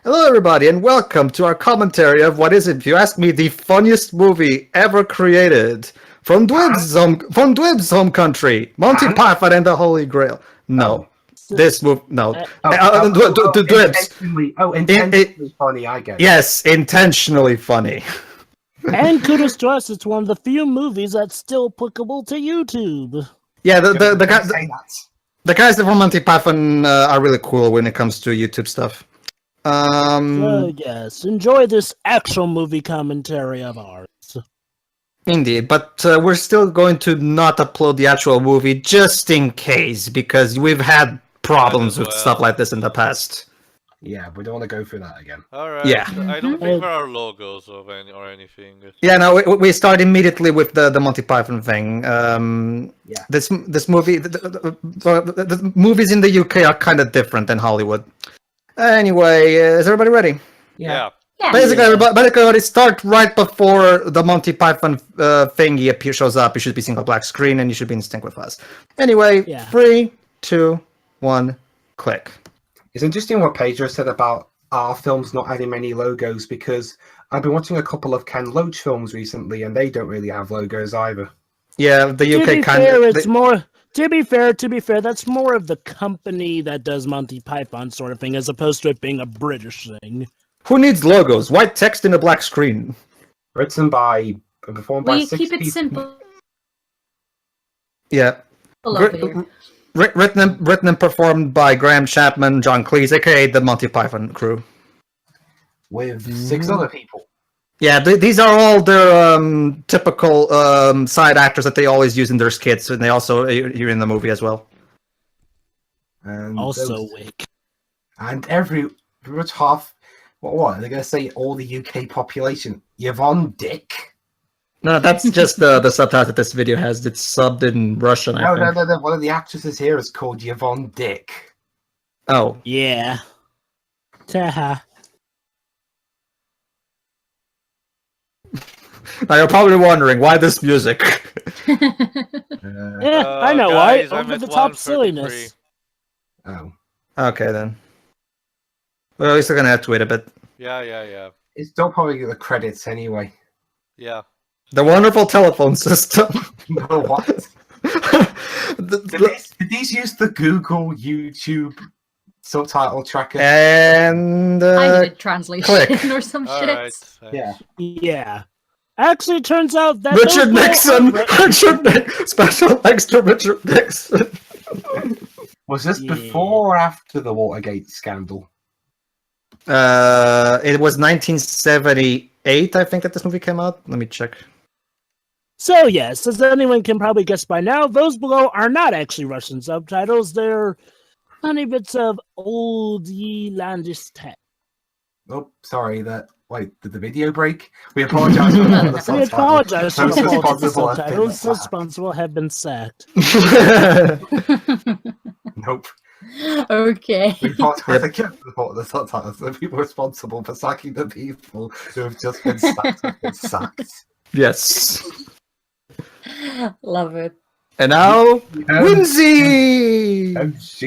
Hello, everybody, and welcome to our commentary of what is, if you ask me, the funniest movie ever created from Dwyb's home country, Monty Python and the Holy Grail. No, this movie, no. Dwyb's. Intentionally funny. I get it. Yes, intentionally funny. And kudos to us, it's one of the few movies that's still applicable to YouTube. Yeah, the guys from Monty Python are really cool when it comes to YouTube stuff. So yes, enjoy this actual movie commentary of ours. Indeed, but we're still going to not upload the actual movie just in case, because we've had problems with stuff like this in the past. Yeah, we don't want to go through that again. Alright, Yeah. I don't think there are logos or anything. Yeah, no, we start immediately with the Monty Python thing. Yeah. This movie, the movies in the UK are kind of different than Hollywood. Anyway, is everybody ready? Yeah. Basically, everybody start right before the Monty Python thingy shows up. You should be seeing a black screen, and you should be in sync with us. Anyway, 3, 2, 1, click. It's interesting what Pedro said about our films not having many logos, because I've been watching a couple of Ken Loach films recently, and they don't really have logos either. Yeah, the UK kind of. It's more. To be fair, that's more of the company that does Monty Python sort of thing, as opposed to it being a British thing. Who needs logos? White text in a black screen. Written by and performed by 6 keep it people. simple. Yeah. Written Written and performed by Graham Chapman, John Cleese, aka the Monty Python crew. With 6 other people. Yeah, these are all their typical side actors that they always use in their skits, and they also you're in the movie as well. And Also, Wick. And pretty much half. What? Are they going to say all the UK population? Yvonne Dick? No, that's just the subtitle that this video has. It's subbed in Russian, I think. No. One of the actresses here is called Yvonne Dick. Oh. Yeah. Taha. Now you're probably wondering, why this music? I know guys, why. I'm Over at the top 1:33. silliness. Oh. Okay, then. Well, at least we're going to have to wait a bit. Yeah. It's still probably the credits anyway. Yeah. The wonderful telephone system. What? Did these use the Google YouTube subtitle tracker? And I did translation click. or some shit. Alright. Yeah. Actually, it turns out that Richard Nixon. Special thanks to Richard Nixon. Was this before or after the Watergate scandal? It was 1978, I think, that this movie came out. Let me check. So yes, as anyone can probably guess by now, those below are not actually Russian subtitles. They're funny bits of old Yelandish text. Oh, sorry. Wait, did the video break? We apologize for the We subtitles. apologize for Those the fault of the responsible have been subtitles. sacked. Responsible have been sacked. Nope. Okay. We apologize again for the fault of the subtitles. The people responsible for sacking the people who have just been sacked have been sacked. Yes. Love it. And now, Whimsy! This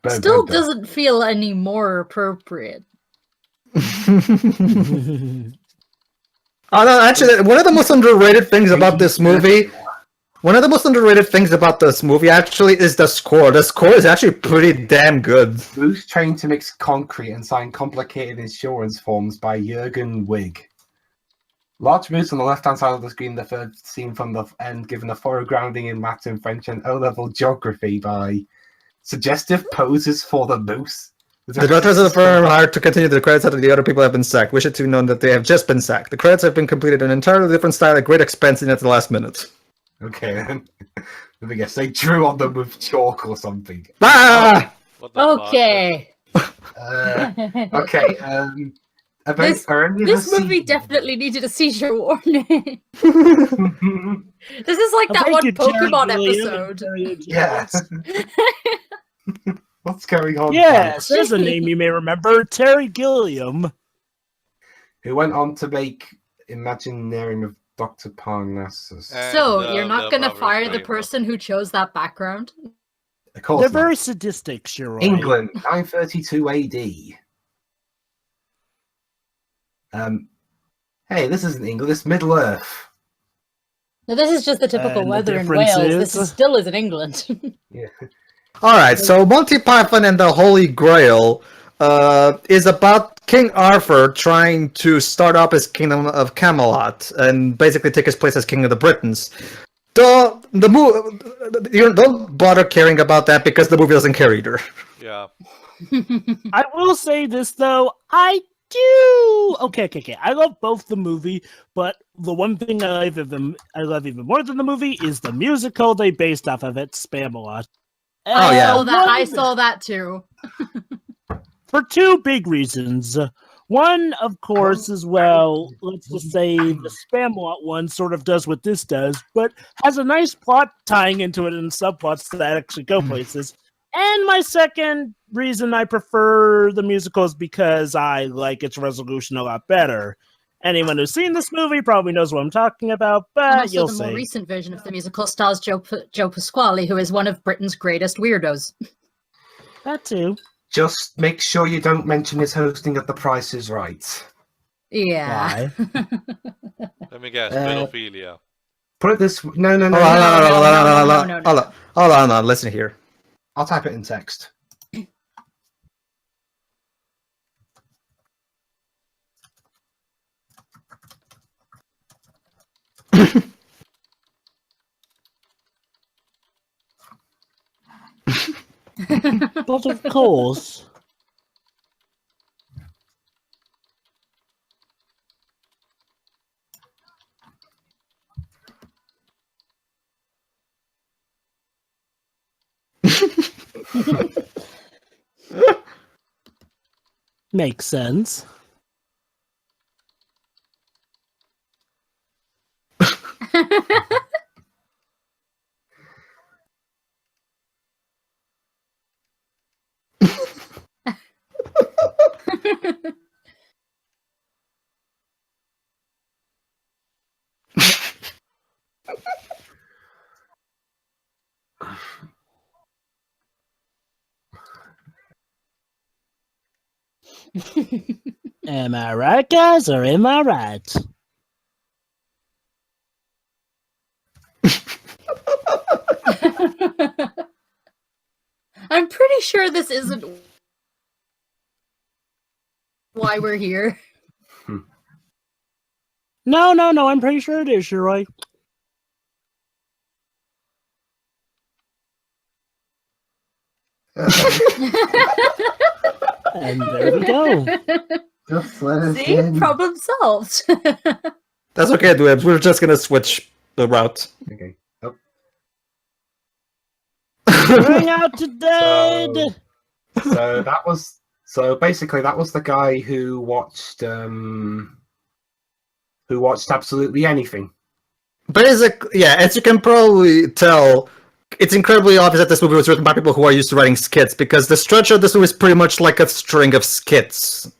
still doesn't feel any more appropriate. Oh no, actually, one of the most underrated things about this movie, actually, is the score. The score is actually pretty damn good. Bruce trained to mix concrete and sign complicated insurance forms by Jürgen Wig. Large moose on the left-hand side of the screen, the third scene from the end, given a thorough grounding in Latin, French, and O-level geography by suggestive poses for the moose. The directors of the firm are hired to continue the credits after the other people have been sacked. Wish it to be known that they have just been sacked. The credits have been completed in an entirely different style at great expense and at the last minute. Okay, then. Let me guess, they drew on them with chalk or something. Ah! What the Okay. Okay, This movie definitely needed a seizure warning. This is like that Thank one you, Terry Pokemon Gilliam. episode. Yeah. What's going on? Yes, there's a name you may remember, Terry Gilliam. Who went on to make Imaginarium of Dr. Parnassus. So, you're not gonna fire the person who chose that background? Of course They're not. very sadistic, Shiroi. England, 932 AD. Hey, this isn't England, it's Middle Earth. Now, this is just the typical And the weather in difference Wales. is- Still isn't England. Yeah. All right, so Monty Python and the Holy Grail is about King Arthur trying to start up his kingdom of Camelot and basically take his place as king of the Britons. You don't bother caring about that because the movie doesn't care either. Yeah. I will say this though, I do. Okay. I love both the movie, but the one thing I love even more than the movie is the musical they based off of it, Spamalot. Oh, yeah. I saw that too. For two big reasons. One, of course, is, well, let's just say the Spamalot one sort of does what this does, but has a nice plot tying into it and subplots that actually go places. And my second reason I prefer the musical is because I like its resolution a lot better. Anyone who's seen this movie probably knows what I'm talking about, And but also you'll the see. more recent version of the musical stars Joe Pasquale, who is one of Britain's greatest weirdos. That too. Just make sure you don't mention his hosting of The Price is Right. Yeah. Why? Let me guess. Pedophilia. Put it this no. Hold on, listen here. I'll type it in text. But of course. Makes sense. Am I right, guys, or am I right? I'm pretty sure this isn't why we're here. No, I'm pretty sure it is, Shiroi. And there we go. Just let us See? in. Problem solved. That's okay, Dwebs. We're just gonna switch the route. Okay. Oh. Bring out to dead. So basically that was the guy who watched absolutely anything. Basically, yeah, as you can probably tell, it's incredibly obvious that this movie was written by people who are used to writing skits, because the structure of this movie is pretty much like a string of skits.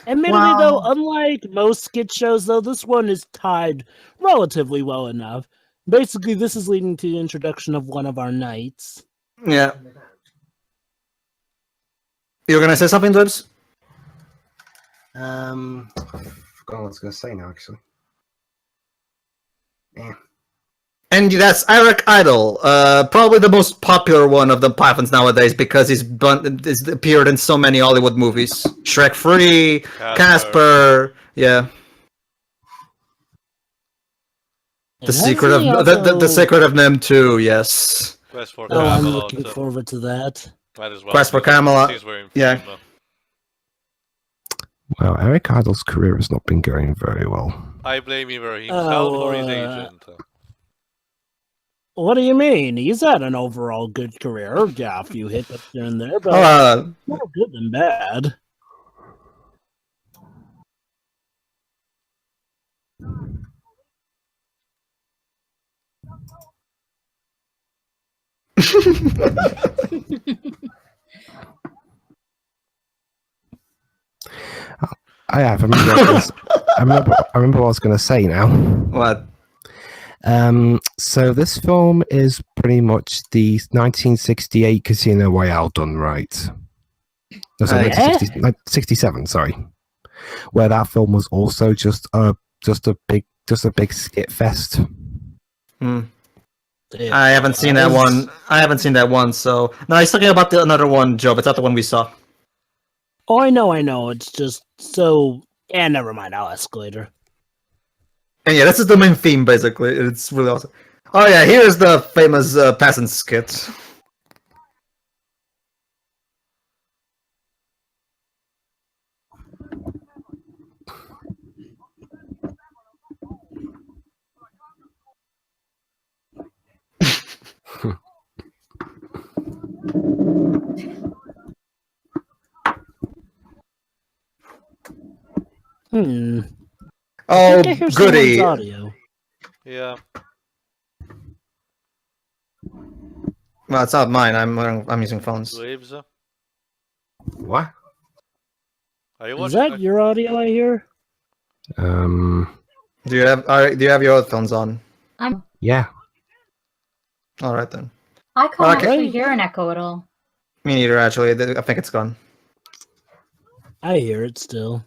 Admittedly, though, unlike most skit shows, though, this one is tied relatively well enough. Basically, this is leading to the introduction of one of our knights. Yeah. You're gonna say something, Dwebs? I forgot what I was going to say now, actually. Yeah. And that's Eric Idle, probably the most popular one of the Pythons nowadays, because he's appeared in so many Hollywood movies. Shrek 3, Casper, yeah. The secret of the secret of Nem 2, yes. Quest for Oh, I'm Camelot. looking forward to that. Might as well. Quest for Camelot, He's wearing yeah. Fuma. Well, Eric Idle's career has not been going very well. I blame either himself or his agent. What do you mean? He's had an overall good career. Yeah, a few hiccups here and there, but more good than bad. I remember what I was going to say now. What? So this film is pretty much the 1968 Casino Royale done right. No, sorry, Yeah. 1967. Sorry, where that film was also just a big skit fest. Hmm. I haven't seen that one. I haven't seen that one. So no, he's talking about another one, Joe. But it's not the one we saw. Oh, I know. It's just so. Yeah, never mind. I'll ask later. And yeah, this is the main theme, basically. It's really awesome. Oh yeah, here's the famous peasant skit. Oh, I think I hear goody. someone's audio. Yeah. Well, it's not mine. I'm using phones. Waves. What? Are you Is watching? that your audio I hear? Do you have your headphones on? Yeah. All right then. I can't Okay. actually hear an echo at all. Me neither, actually. I think it's gone. I hear it still.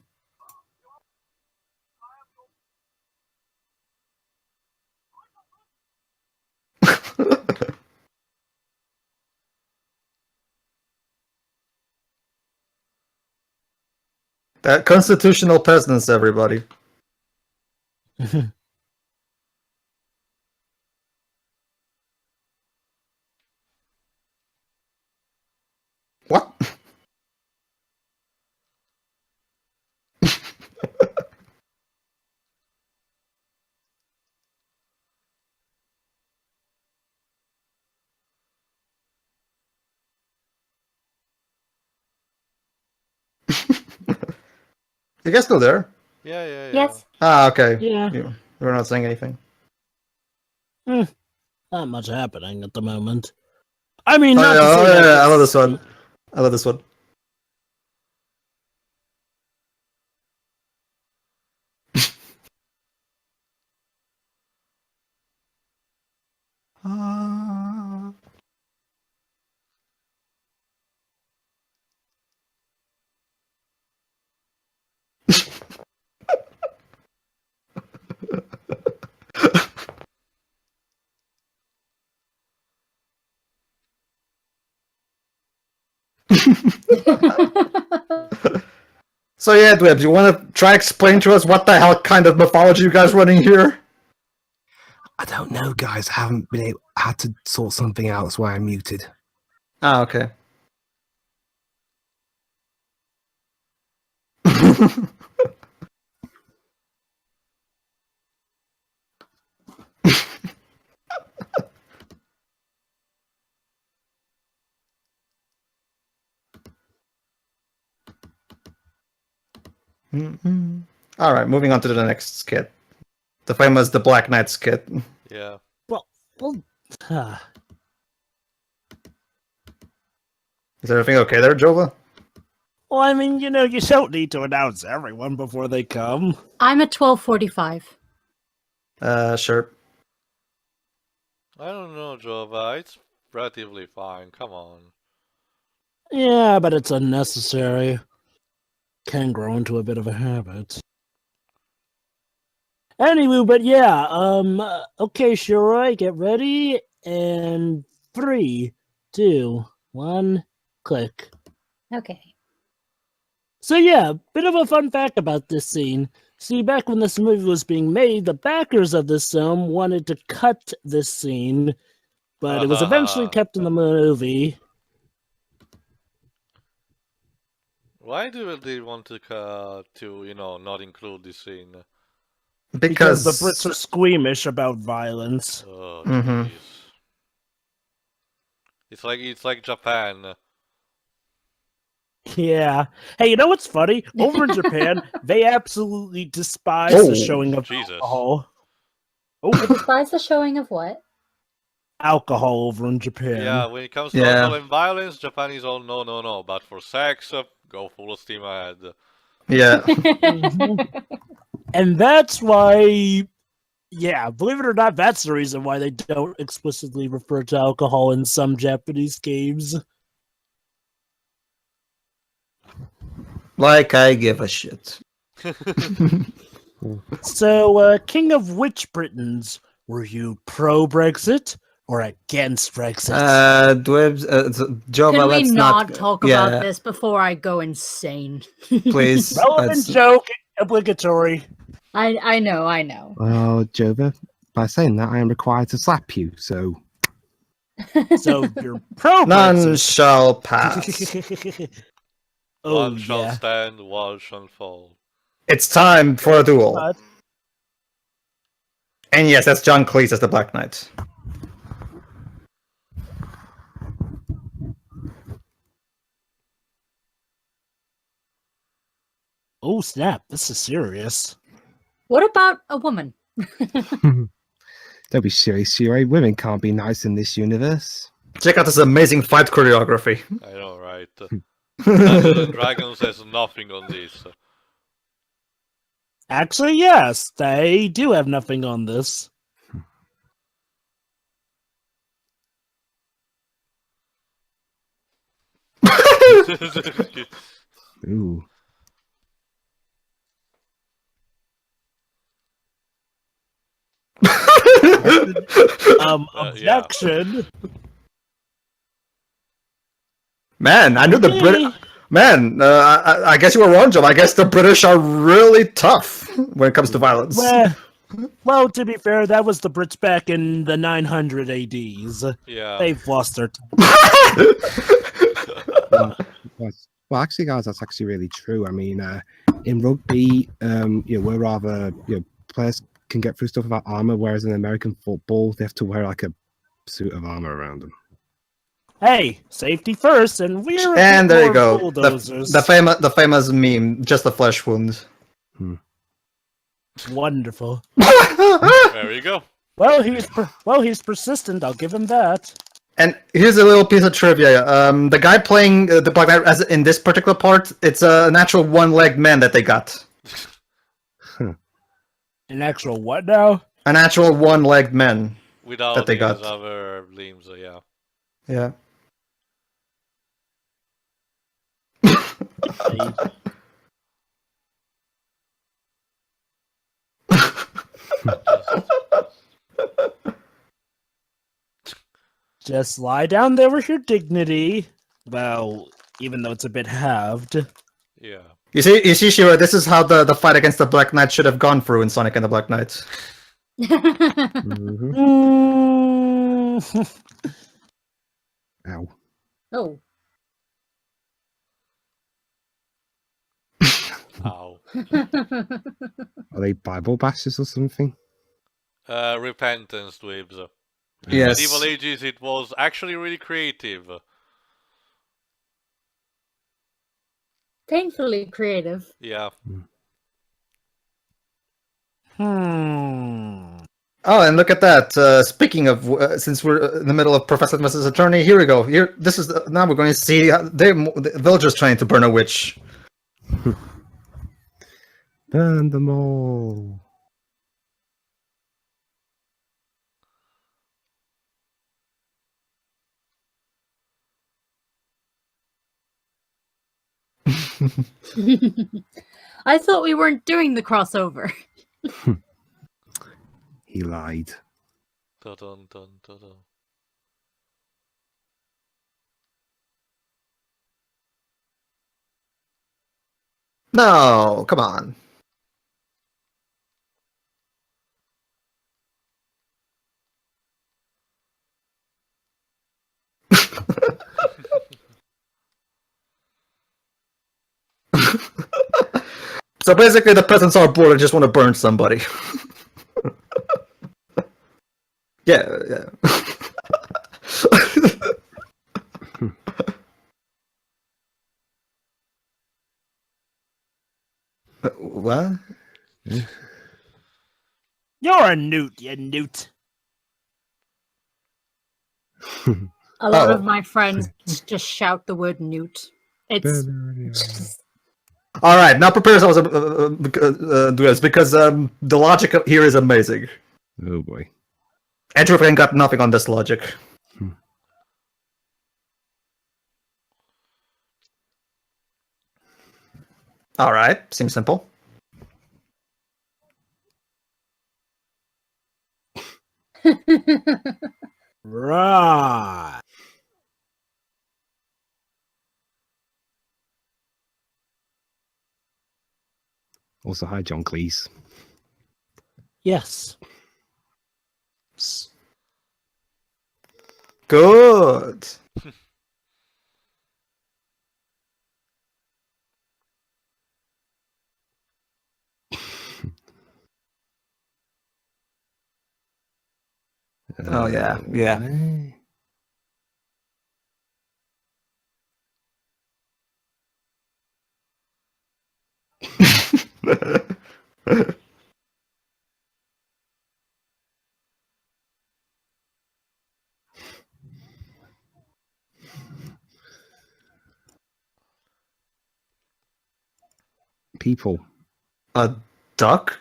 That constitutional peasants, everybody. What? You guys still there? Yeah. Yes. Ah, okay. Yeah. We're not saying anything. Not much happening at the moment. I mean, Oh, not yeah, to say that I love it's- this one. I love this one. So yeah, Dwebs, you want to try explain to us what the hell kind of mythology you guys running here? I don't know, guys. I haven't been able. I had to sort something out. That's why I'm muted. Ah, okay. All right, moving on to the next skit. The famous The Black Knight skit. Yeah. Well, Is everything okay there, Jova? well, I mean, you don't need to announce everyone before they come. I'm at 12:45. Sure. I don't know, Jova. It's relatively fine. Come on. Yeah, but it's unnecessary. Can grow into a bit of a habit. Anyway, but yeah, okay, Shiroi, get ready, and 3, 2, 1, click. Okay. So yeah, bit of a fun fact about this scene. See, back when this movie was being made, the backers of this film wanted to cut this scene, but it was eventually kept in the movie. Why do they want to not include this scene? Because the Brits are squeamish about violence. Oh, Mhm. jeez. It's like Japan. Yeah. Hey, you know what's funny? Over in Japan, they absolutely despise Oh, the showing of Jesus. alcohol. I Oh, despise the showing of what? alcohol over in Japan. Yeah, when it comes to Yeah. alcohol and violence, Japan is all no. But for sex, go full steam ahead. Yeah. And that's why Yeah, believe it or not, that's the reason why they don't explicitly refer to alcohol in some Japanese games. Like I give a shit. So, King of which Britons? Were you pro-Brexit or against Brexit? Dwebs, Jova, Can we let's not talk yeah, about this before I go insane? please. Relevant let's- joke, obligatory. I know. Well, Jova, by saying that, I am required to slap you, so... So, you're pro-Brexit. None shall pass. Oh, One shall yeah. stand, one shall fall. It's time for a duel. But And yes, that's John Cleese as the Black Knight. oh, snap. This is serious. What about a woman? Don't be silly, Siri. Women can't be nice in this universe. Check out this amazing fight choreography. I know, right? Dungeons and Dragons has nothing on this. Actually, yes, they do have nothing on this. Ooh. Yeah. Objection. Man, I knew the Brit. Man, I guess you were wrong, John. I guess the British are really tough when it comes to violence. Well, to be fair, that was the Brits back in the 900 ADs. Yeah. They've lost their time. Well, actually, guys, that's actually really true. I mean, in rugby, we're rather, players can get through stuff without armor, whereas in American football, they have to wear like a suit of armor around them. Hey, safety first, and we're And there you more go. bulldozers. The famous meme, just a flesh wound. Wonderful. There you go. Well, he's persistent. I'll give him that. And here's a little piece of trivia. The guy playing the Black Knight, as in this particular part, it's a natural one-legged man that they got. An actual what now? A natural one-legged man. Without That they his got. other limbs, yeah. Yeah. Just lie down there with your dignity. Well, even though it's a bit halved. Yeah. You see, Shira, this is how the fight against the Black Knight should have gone through in Sonic and the Black Knight. Mm-hmm. Ow. Oh. Ow. Are they Bible bashes or something? Repentance dweebs. Yes. Medieval Ages, it was actually really creative. Painfully creative. Yeah. Oh, and look at that. Speaking of, since we're in the middle of Professor versus Attorney, here we go. Here, this is now we're going to see the villagers trying to burn a witch. Burn them all. I thought we weren't doing the crossover. He lied. Dun, dun, dun, dun, dun. No, come on. So basically, the peasants are bored and just want to burn somebody. Yeah. What? You're a newt, you newt. A lot Oh. of my friends just shout the word newt. It's All right, now prepare yourselves, because the logic here is amazing. Oh boy. Edgeworth got nothing on this logic. All right, seems simple. Right. Also, hi, John Cleese. Yes. Good. Oh yeah, yeah. People. A duck?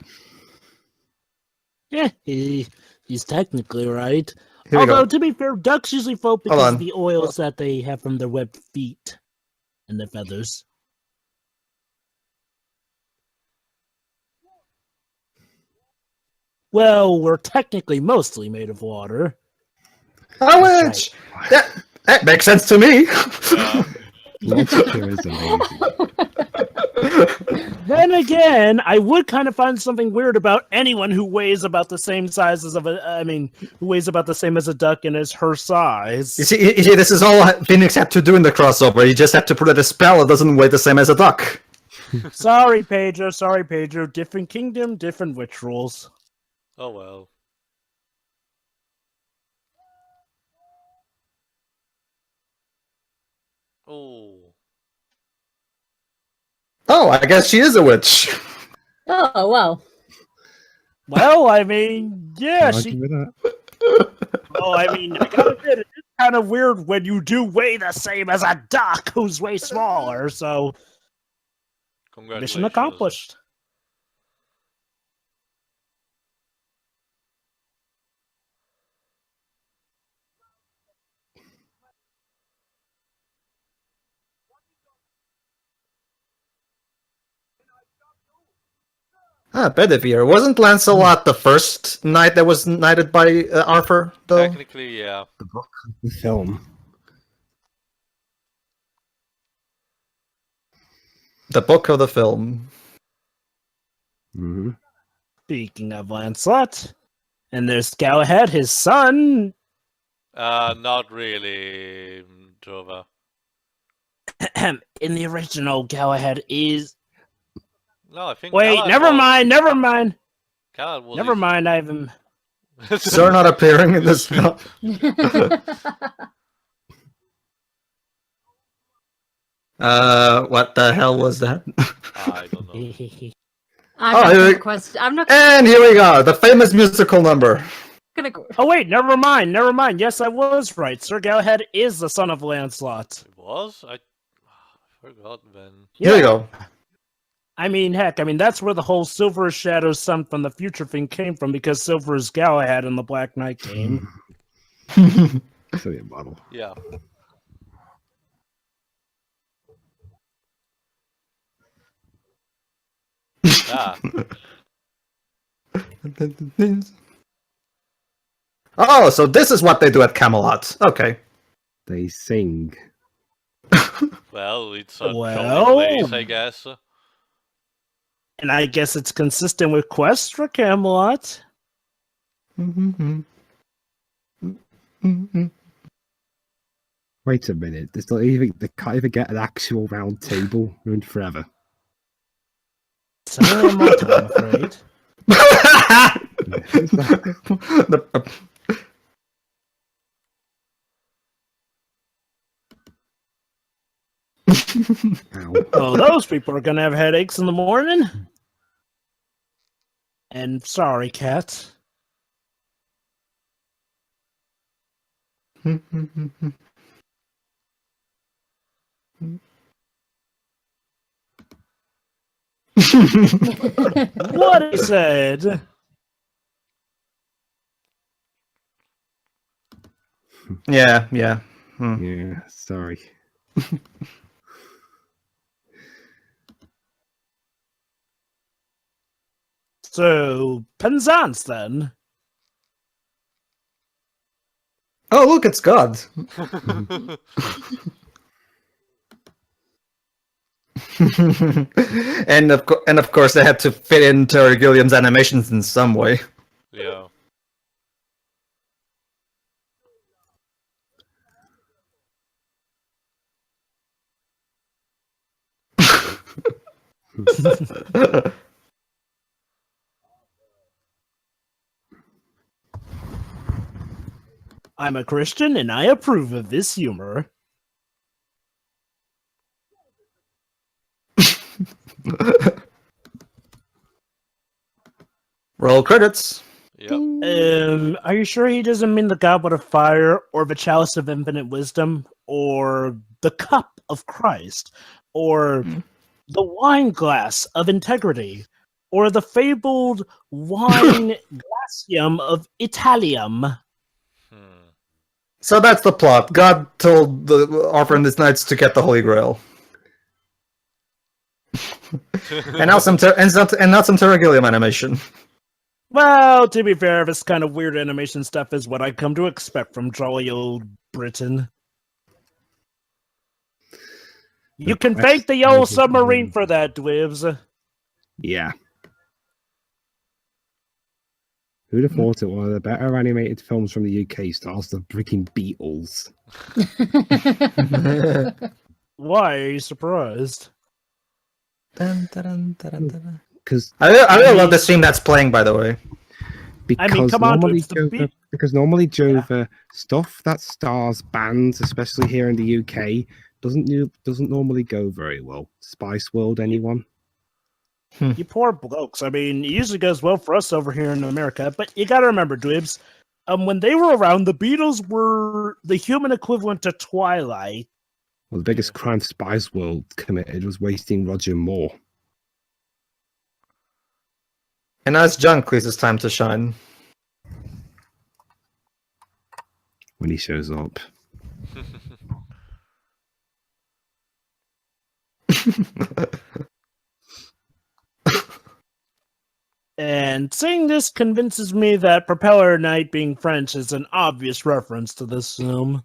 Yeah, he's technically right. Here we Although, go. to be fair, ducks usually float Hold because of on. the oils that they have from their webbed feet and their feathers. Well, we're technically mostly made of water. A witch! That makes sense to me. Lobster is amazing. Then again, I would kind of find something weird about anyone who weighs about the same size as who weighs about the same as a duck and is her size. You see, this is all Phoenix had to do in the crossover. You just have to put out a spell that doesn't weigh the same as a duck. Sorry, Pedro. Different kingdom, different witch rules. Oh well. Oh. Oh, I guess she is a witch. Oh, well. Well, I mean, yeah, Can't she. argue with that. Oh, I mean, I gotta admit, it's kind of weird when you do weigh the same as a duck who's way smaller. So, Congratulations. mission accomplished. Ah, Bedivere. Wasn't Lancelot the first knight that was knighted by Arthur, though? Technically, yeah. The book, the film. The book of the film. Mm-hmm. Speaking of Lancelot, and there's Galahad, his son. Not really, Jova. In the original, Galahad is. No, I think. Wait, Galahad never was- mind. Galahad was Never mind, Ivan. Sir not appearing in this film. What the hell was that? I don't know. I'm Oh, not here gonna we- question. I'm not And here we go, the famous musical number. gonna. Oh wait, never mind. Yes, I was right. Sir Galahad is the son of Lancelot. It was? I forgot then. Here we go. I mean, heck, that's where the whole Silver Shadow Son from the future thing came from, because Silver is Galahad in the Black Knight game. Silly model. Yeah. Ah. Oh, so this is what they do at Camelot. Okay. They sing. Well, it's a Well- showing place, I guess. And I guess it's consistent with quests for Camelot. Wait a minute. They can't even get an actual round table. Ruined forever. So I'm not, I'm afraid. Ow. Oh, those people are gonna have headaches in the morning. And sorry, cat. What he said. Yeah. Yeah, sorry. So, Penzance then. Oh, look, it's God. and of course, they had to fit in Terry Gilliam's animations in some way. Yeah. I'm a Christian and I approve of this humor. Roll credits. Yep. Are you sure he doesn't mean the goblet of fire, or the chalice of infinite wisdom, or the cup of Christ, or the wine glass of integrity, or the fabled wine glacium of Italium? So that's the plot. God told the Arthur and his knights to get the Holy Grail. and now some Terry Gilliam animation. Well, to be fair, this kind of weird animation stuff is what I come to expect from jolly old Britain. You can thank the old submarine for that, Dwibs. Yeah. Who'd have thought it? One of the better animated films from the UK stars the freaking Beatles. Why are you surprised? Because I really love the scene that's playing, by the way. Because come on, normally, it's the beat. because normally Jova stuff that stars bands, especially here in the UK, doesn't normally go very well. Spice World, anyone? You poor blokes. I mean, it usually goes well for us over here in America, but you gotta remember, Dwibs, when they were around, the Beatles were the human equivalent to Twilight. Well, the biggest crime Spice World committed was wasting Roger Moore. And now it's John Cleese's time to shine. When he shows up. And saying this convinces me that Propeller Knight being French is an obvious reference to this film.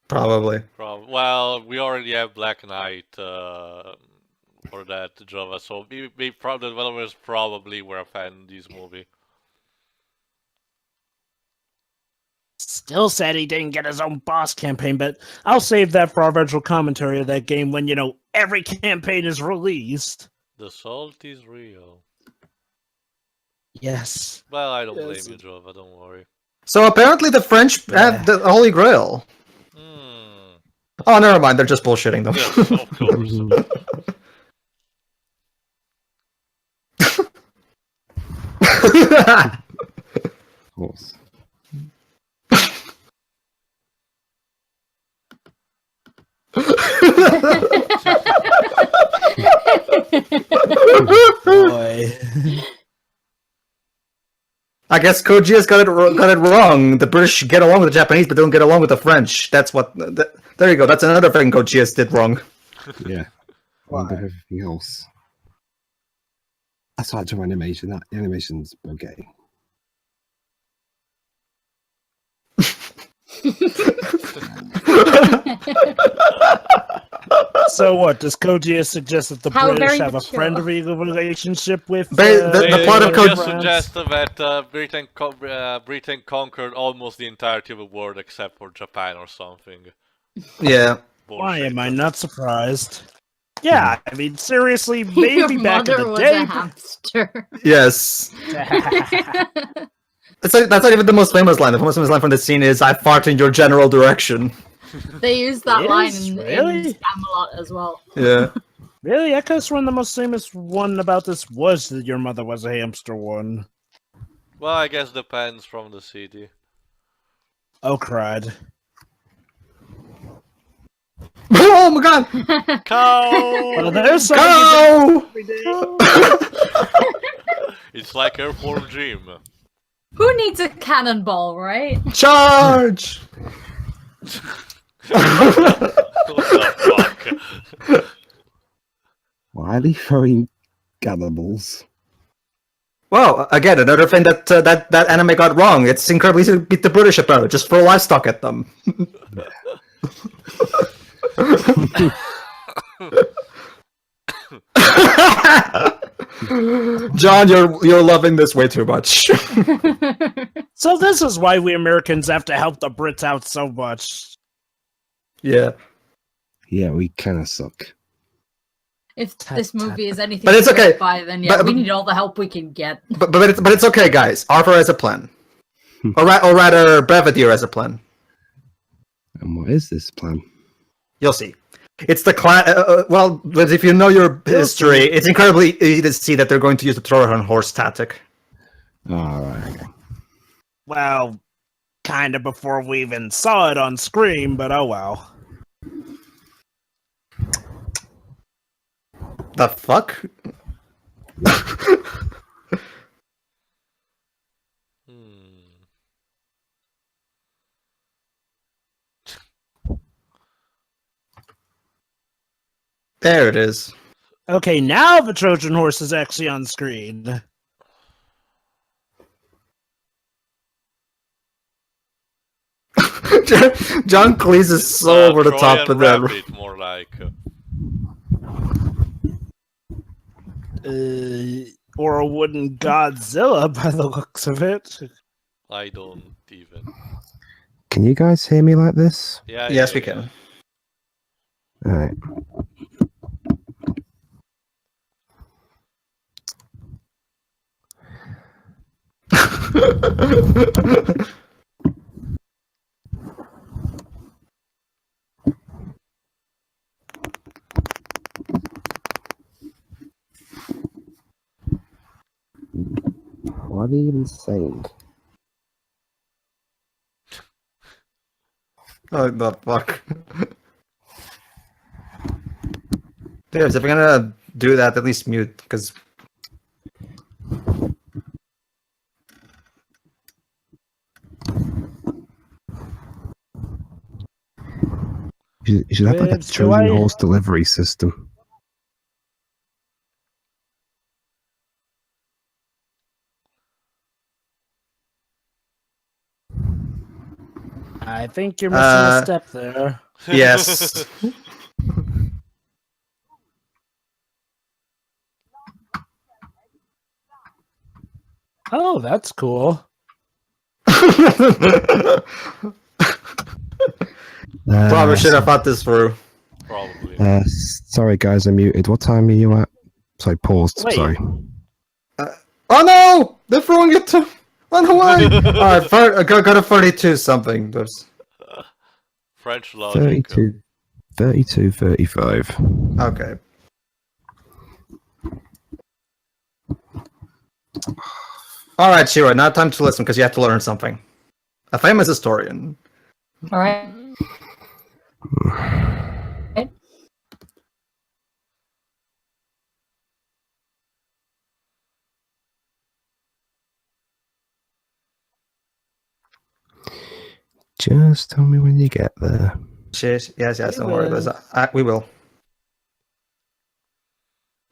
Probably. Well, we already have Black Knight for that Java, so the developers probably were a fan of this movie. Still sad he didn't get his own boss campaign, but I'll save that for our eventual commentary of that game when, every campaign is released. The salt is real. Yes. Well, I don't blame you, Jova, don't worry. So apparently the French have the Holy Grail. Oh, never mind. They're just bullshitting them. Yes, of course. Of course. Boy. I guess Kojia's got it wrong. The British get along with the Japanese, but don't get along with the French. That's what. There you go. That's another thing Kojia's did wrong. Yeah. Wonder everything else. Aside from animation, that animation's okay. So what? Does Kojia suggest that the How British very have a mature. friendly relationship with? The plot of just France. suggest that Britain conquered almost the entirety of the world except for Japan or something. Yeah. Why Bullshit. am I not surprised? Yeah, I mean, seriously, maybe Your back in mother the was day. a hamster. Yes. That's not even the most famous line. The most famous line from the scene is "I fart in your general direction." They use that It line is? in Really? Camelot as well. Yeah. Really? I could have sworn the most famous one about this was that your mother was a hamster one. Well, I guess depends from the city. Oh, crud. Oh my god! Cow! Well, there's something Go! It's like Airport Gym. Who needs a cannonball, right? Charge! What the fuck? Why are they throwing cannibals? Well, again, another thing that anime got wrong. It's incredibly easy to beat the British about it. Just throw livestock at them. John, you're loving this way too much. So this is why we Americans have to help the Brits out so much. Yeah. Yeah, we kind of suck. If this movie is anything But it's to okay. go by, then yeah, But- we need all the help we can get. But it's okay, guys. Arthur has a plan, or rather, Belvedere has a plan. And what is this plan? You'll see. It's the well, but if you know your history, it's incredibly easy to see that they're going to use the Trojan horse tactic. Alright, okay. Well, kind of before we even saw it on screen, but oh well. The fuck? There it is. Okay, now the Trojan horse is actually on screen. John Cleese is so over the top Trojan of that. rabbit, more like. Or a wooden Godzilla by the looks of it. I don't even. Can you guys hear me like this? Yeah. Yes, yeah, we yeah. can. Alright. What are they even saying? Oh, the fuck. Dude, if we're gonna do that, at least mute, because... You should have like a Babes, do Trojan I- horse delivery system. I think you're missing a Uh, step there. Yes. Oh, that's cool. Probably should have thought this through. Probably. Sorry guys, I'm muted. What time are you at? Sorry, paused. Wait. Sorry. Oh no! They're throwing it to... Run away! Alright, go to 32 something. There's... French logic. 32, 35. Okay. Alright, Shira, now time to listen because you have to learn something. A famous historian. All right. Just tell me when you get there. Shit. Yes, We don't worry. will. We will.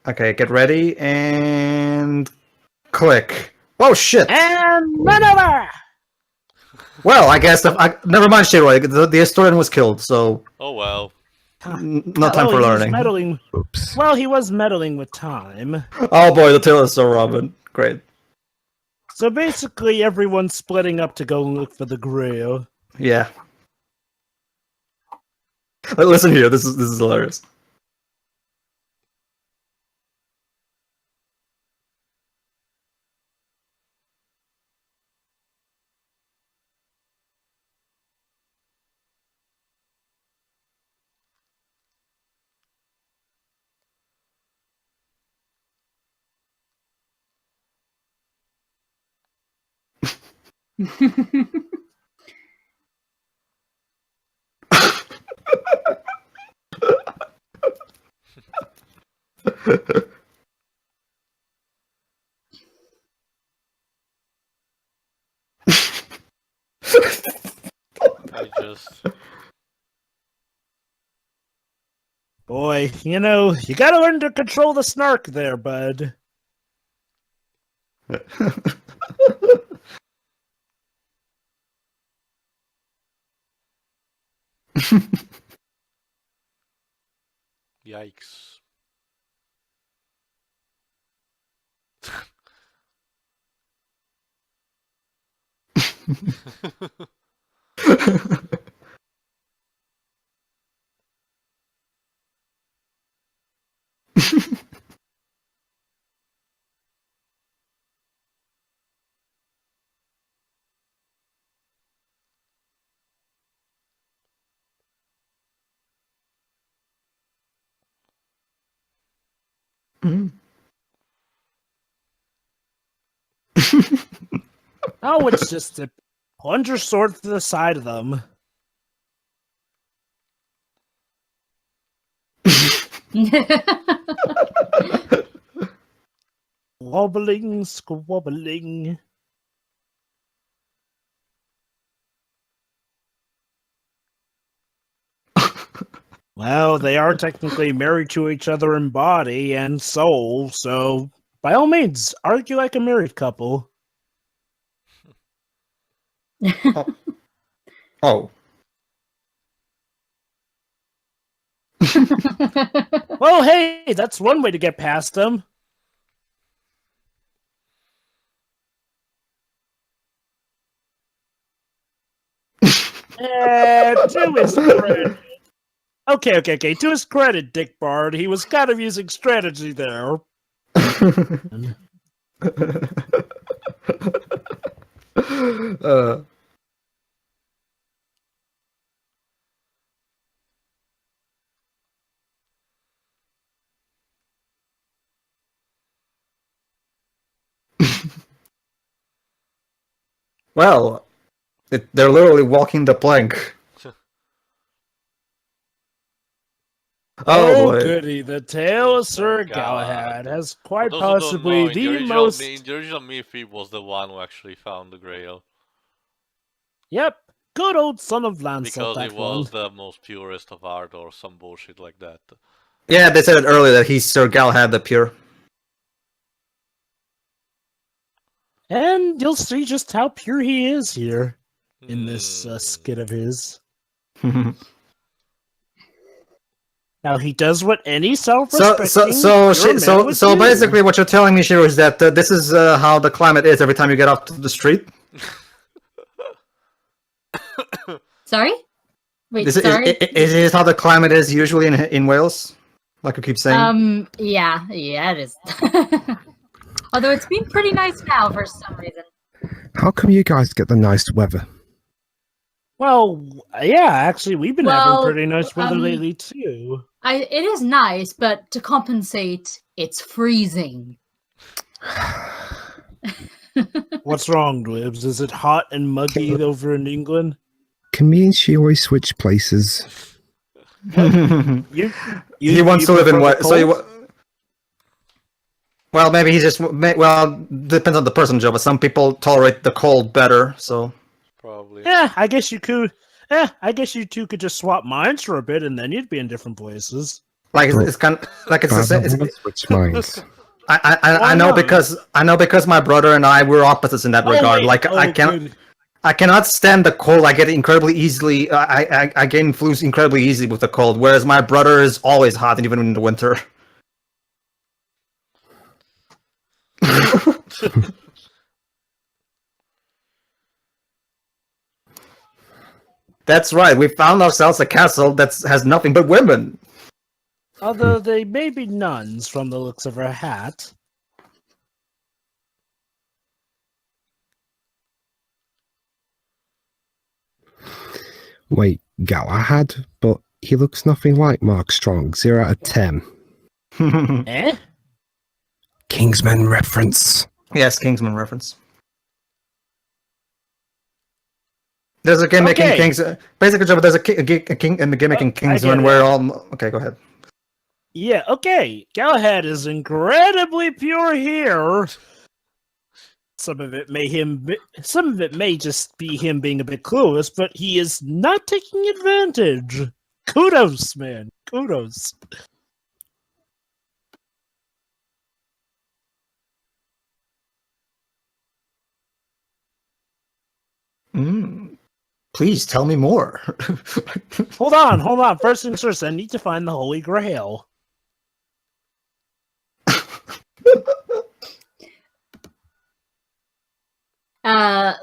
Okay, get ready and click. Oh shit! And run over! Well, I guess never mind, Shiro. The historian was killed, so Oh well. no time Oh, for he was learning. meddling. Oops. Well, he was meddling with time. Oh boy, the tale is so Robin. Great. So basically, everyone's splitting up to go and look for the Grail. Yeah. Listen here. This is hilarious. I just boy. You know, you gotta learn to control the snark there, bud. Yikes. Mm. Oh, it's just to plunge your sword through the side of them. Wobbling, squabbling. Well, they are technically married to each other in body and soul, so by all means, argue like a married couple. Oh. Well, hey, that's one way to get past them. To his credit. Okay. To his credit, Dick Bard, he was kind of using strategy there. Well, they're literally walking the plank. Oh, boy. goody. The tale of Sir God. Galahad has quite For those who don't possibly know, the most... in the original myth, he was the one who actually found the Grail. Yep, good old son of Lancel, Because that he was one. the most purest of art or some bullshit like that. Yeah, they said it earlier that he's Sir Galahad the Pure. And you'll see just how pure he is here in this skit of his. Now he does what any self-respecting So basically, what you're telling me, Shiro, is that this is how the climate is every time you get off to the street. Sorry? Wait, Is sorry? it how the climate is usually in Wales? Like you keep saying. Yeah, it is. Although it's been pretty nice now for some reason. How come you guys get the nice weather? Well, yeah, actually, we've been having pretty nice weather lately, too. It is nice, but to compensate, it's freezing. What's wrong, Dwibs? Is it hot and muggy over in England? Can me and she always switch places? He wants to live in what? Well, maybe he's just depends on the person, Joe. But some people tolerate the cold better, so. Probably. Yeah, I guess you could. I guess you two could just swap minds for a bit, and then you'd be in different places. Like it's kind of like it's the same. Switch minds. I know because my brother and I were opposites in that regard. Wait. Like I cannot stand the cold. I get incredibly easily. I gain flus incredibly easily with the cold, whereas my brother is always hot, and even in the winter. That's right. We found ourselves a castle that has nothing but women. Although they may be nuns from the looks of her hat. Wait, Galahad? But he looks nothing like Mark Strong. 0 out of 10. Eh? Kingsman reference. Yes, Kingsman reference. There's a gimmick in Kings. Basically, there's a gimmick in Kingsman where all. Okay, go ahead. Yeah, okay. Galahad is incredibly pure here. Some of it may just be him being a bit clueless, but he is not taking advantage. Kudos, man. Kudos. Please tell me more. Hold on. First things first, I need to find the Holy Grail.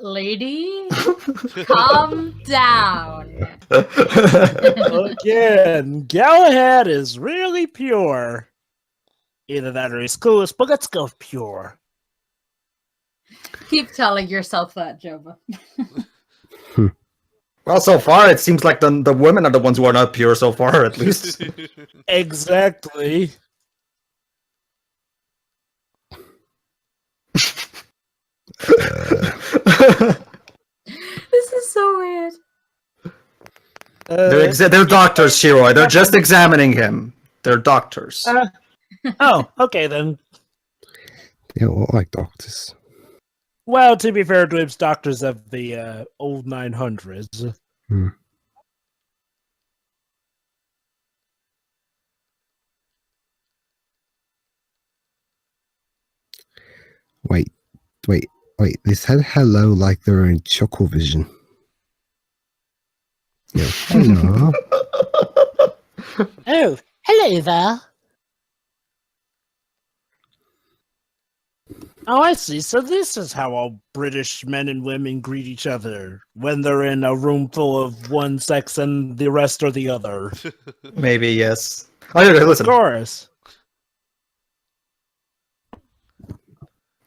Lady, calm down. Again, Galahad is really pure. Either that or he's clueless, but let's go pure. Keep telling yourself that, Jova. Well, so far it seems like the women are the ones who are not pure so far, at least. Exactly. This is so weird. They're doctors, Shiroi. They're just examining him. They're doctors. Oh, okay then. They don't look like doctors. Well, to be fair, Dweeb's doctors of the old 900s. Wait. They said hello like they were in Chuckle Vision. Yeah. Hello. Oh, hello there. Oh, I see. So this is how all British men and women greet each other when they're in a room full of one sex and the rest are the other. Maybe, yes. Oh, yeah, listen. Of course.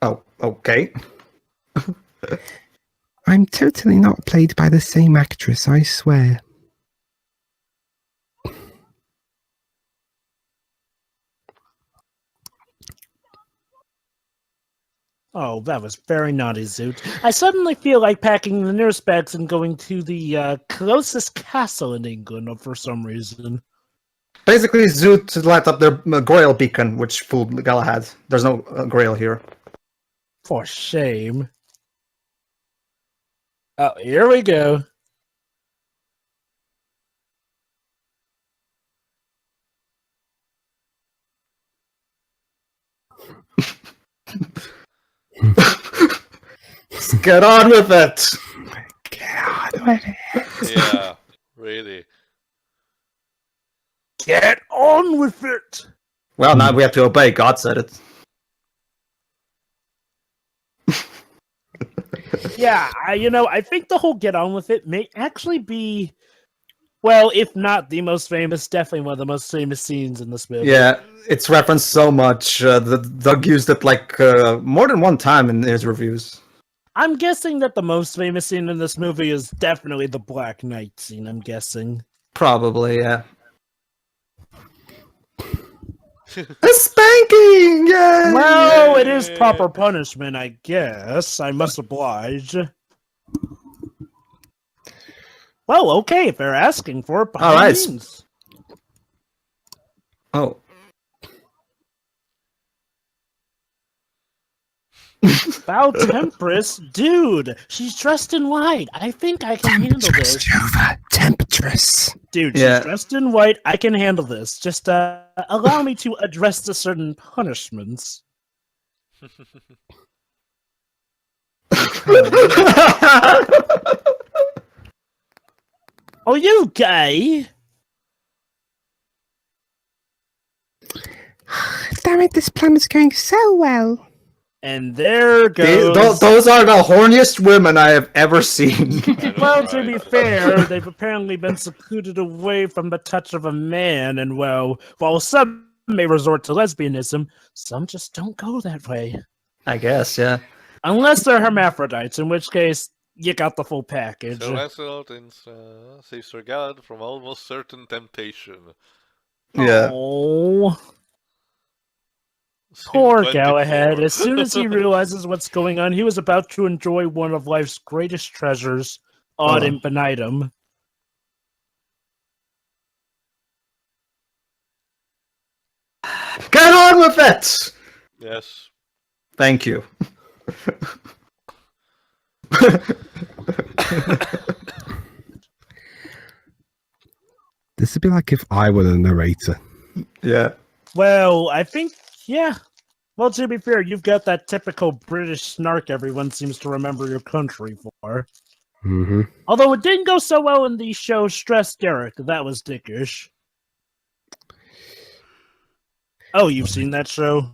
Oh, okay. I'm totally not played by the same actress, I swear. Oh, that was very naughty, Zoot. I suddenly feel like packing the nurse bags and going to the closest castle in England for some reason. Basically, Zoot light up their Grail beacon, which fooled Galahad. There's no Grail here. For shame. Oh, here we go. Let's get on with it! Get on with it. Yeah, really. Get on with it! Well, now we have to obey. God said it. Yeah, I think the whole get on with it may actually be, well, if not the most famous, definitely one of the most famous scenes in this movie. Yeah, it's referenced so much. Doug used it like more than one time in his reviews. I'm guessing that the most famous scene in this movie is definitely the Black Knight scene, I'm guessing. Probably, yeah. A spanking! Yay! Well, it is proper punishment, I guess. I must oblige. Well, okay, if they're asking for it, by all right. means. Oh. Foul Temptress? Dude, she's dressed in white. I think I can handle this. Temptress. Dude, Yeah. she's dressed in white. I can handle this. Just allow me to address the certain punishments. Oh, you gay? Damn it, this plan is going so well. And there goes... Those are the horniest women I have ever seen. Well, to be fair, they've apparently been secluded away from the touch of a man, and well, while some may resort to lesbianism, some just don't go that way. I guess, yeah. Unless they're hermaphrodites, in which case, you got the full package. So Lancelot saves Sir Galahad from almost certain temptation. Yeah. Oh, Scene poor 24. Galahad. As soon as he realizes what's going on, he was about to enjoy one of life's greatest treasures, ad infinitum. Get on with it! Yes. Thank you. This would be like if I were the narrator. Yeah. Well, I think, yeah. Well, to be fair, you've got that typical British snark everyone seems to remember your country for. Mm-hmm. Although it didn't go so well in the show Stress Derek. That was dickish. Oh, you've seen that show?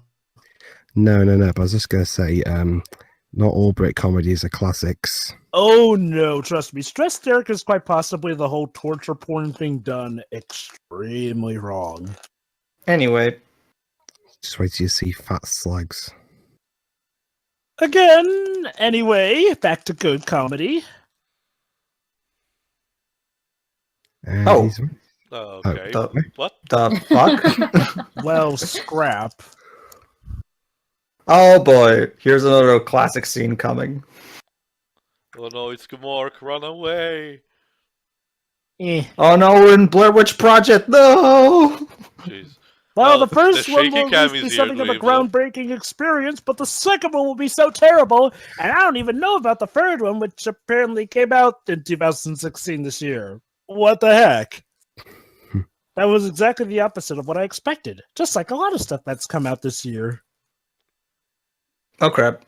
No. But I was just gonna say, not all Brit comedies are classics. Oh no, trust me. Stress Derek is quite possibly the whole torture porn thing done extremely wrong. Anyway, Just wait till you see Fat Slags. Again, anyway, back to good comedy. Oh. He's- Okay. the- What? the fuck? Well, scrap. Oh boy, here's another classic scene coming. Oh no, it's Gamork, run away! Oh no, we're in Blair Witch Project. No. Jeez. Well, Well, the first the one shaky will at cam least be is something of a usually blue. groundbreaking experience, but the second one will be so terrible, and I don't even know about the third one, which apparently came out in 2016 this year. What the heck? That was exactly the opposite of what I expected, just like a lot of stuff that's come out this year. Oh crap.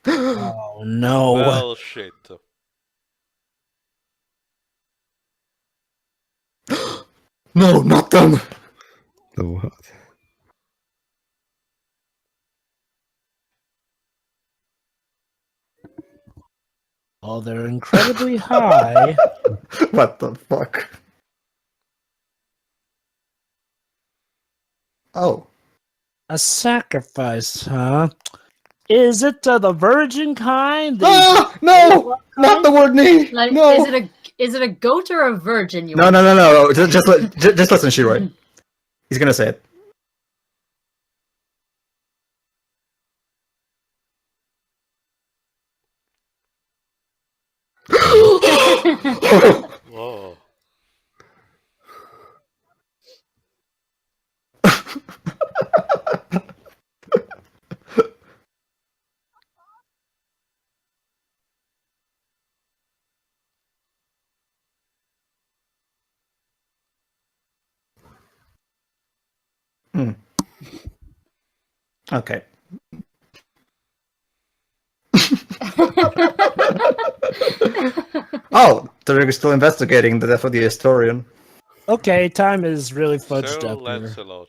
Oh no. Well, shit. No, not them. The what? Oh, they're incredibly high. What the fuck? Oh. A sacrifice, huh? Is it the virgin kind? Ah, no! Not the word knee! Like, No! is it a goat or a virgin? You No, want? no. Just listen, Shiroi. He's gonna say it. Whoa. Okay. Oh, they're still investigating the death of the historian. Okay, time is really fudged Sir up here. Lancelot.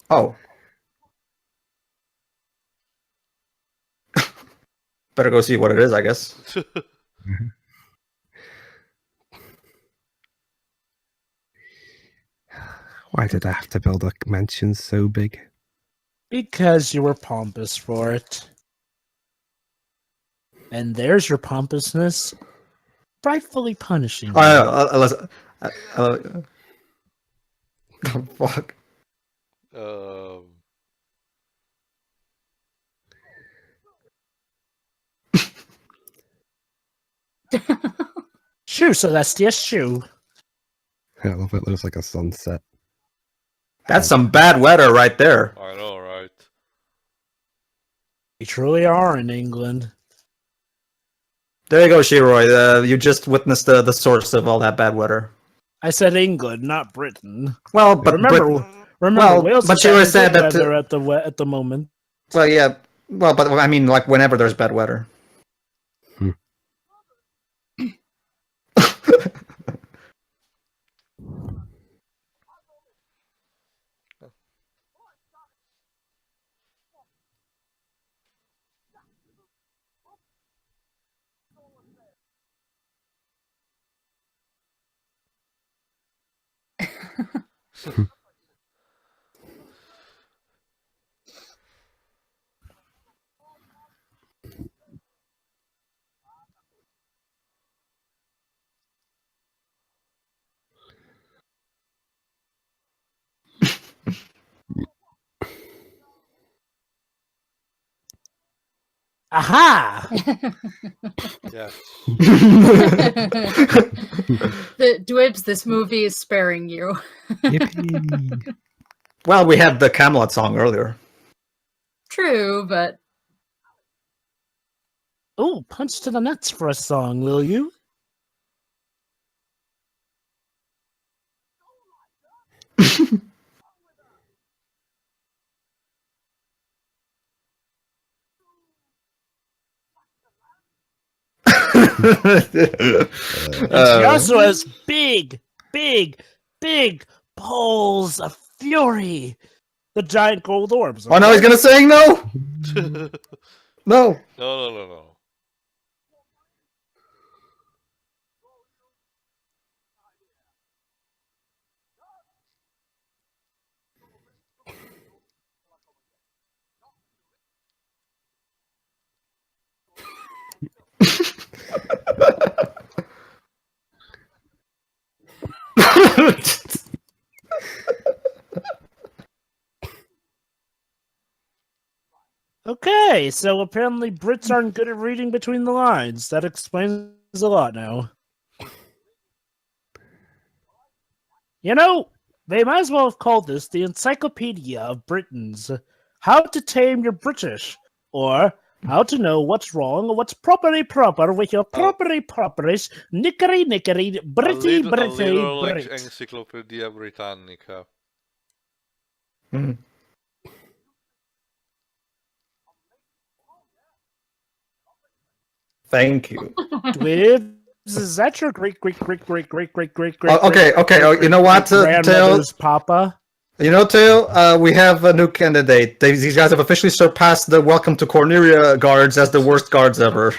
Oh. Better go see what it is, I guess. Why did I have to build a mansion so big? Because you were pompous for it. And there's your pompousness, rightfully punishing you. Oh, fuck. Shoo, Celestia, shoo. I love it. Looks like a sunset. That's some bad weather right there. I know, right? We truly are in England. There you go, Shiroi. You just witnessed the source of all that bad weather. I said England, not Britain. Well, but remember, well, Wales but is she having always said good that. weather at the moment. Well, yeah. Well, but I mean, like whenever there's bad weather. Aha! Yes. The Dwibs, this movie is sparing you. Yippee! Well, we had the Camelot song earlier. True, but Ooh, punch to the nuts for a song, will you? And she also has big, big, big balls of fury. The giant gold orbs. Oh no, he's gonna say no. No. No. Okay, so apparently Brits aren't good at reading between the lines. That explains a lot now. You know, they might as well have called this the Encyclopedia of Britons. How to tame your British, or how to know what's wrong or what's properly proper with your properly properish, nickery, Britty, a little like Brit. Encyclopedia Britannica. Hmm. Thank you. Dwibs, is that your great? Oh, okay. Oh, you know what, Tail? grandmother's papa? You know, Tail, we have a new candidate. These guys have officially surpassed the Welcome to Cornelia guards as the worst guards ever.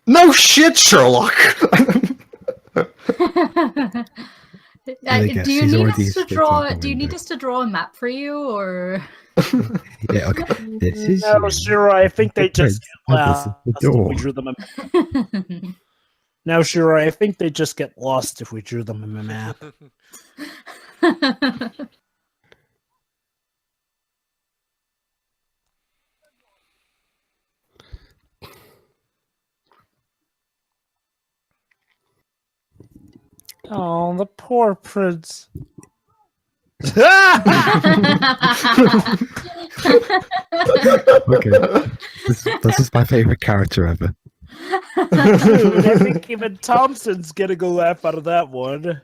No shit, Sherlock! Do you need us to draw? Do you need us to draw a map for you, or? Yeah, okay. This is No, Shiro, I think they just get lost the if door. we drew them a Now, Shiro, I think they just get lost if we drew them in a map. Oh, the poor prince. Okay. This is my favorite character ever. Dude, I think even Thompson's getting a laugh out of that one.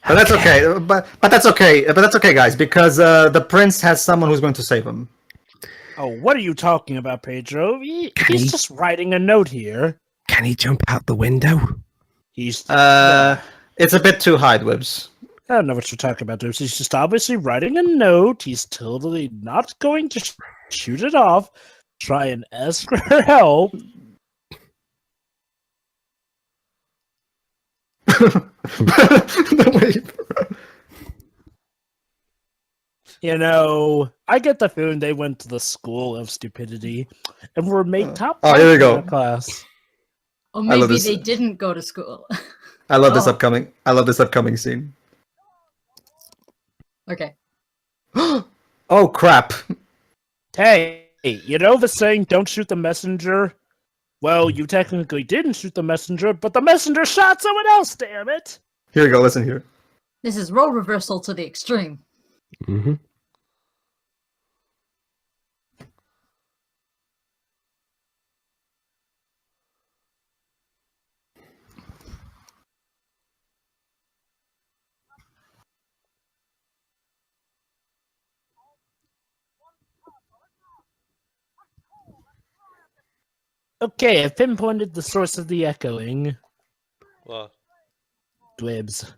But that's okay. But that's okay. But that's okay, guys, because the prince has someone who's going to save him. Oh, what are you talking about, Pedro? He's just writing a note here. Can he jump out the window? He's It's a bit too high, Wibs. I don't know what you're talking about, dude. He's just obviously writing a note. He's totally not going to shoot it off. Try and ask for help. You know, I get the feeling they went to the school of stupidity and were made top Oh, here we go. in the class. Or I love maybe this. they didn't go to school. I love this Oh. upcoming. I love this upcoming scene. Okay. Oh crap! Hey, you know the saying, don't shoot the messenger? Well, you technically didn't shoot the messenger, but the messenger shot someone else, damn it! Here we go. Listen here. This is role reversal to the extreme. Mm-hmm. Okay, I've pinpointed the source of the echoing. What? Dwibs.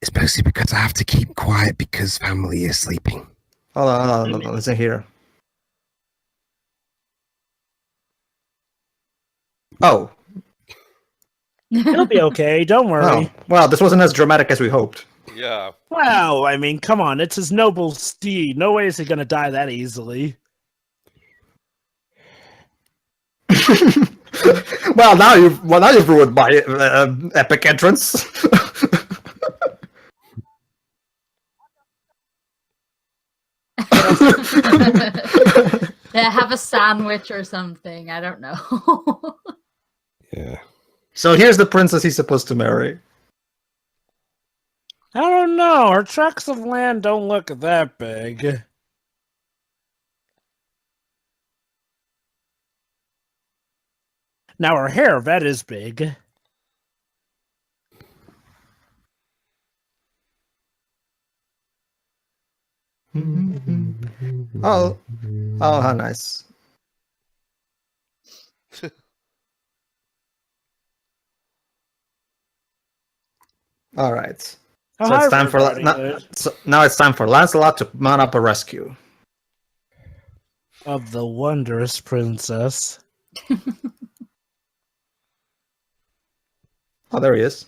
It's mostly because I have to keep quiet because family is sleeping. Hold on. Listen here. Oh. It'll be okay, don't worry. Oh. Well, this wasn't as dramatic as we hoped. Yeah. Wow, I mean, come on, it's his noble steed. No way is he gonna die that easily. Well, now you've ruined my epic entrance. Yeah, have a sandwich or something. I don't know. Yeah. So here's the princess he's supposed to marry. I don't know, her tracts of land don't look that big. Now her hair, that is big. Oh, how nice. All right. Oh, So hi, it's time for everybody. now it's time for Lancelot to mount up a rescue. Of the wondrous princess. Oh, there he is.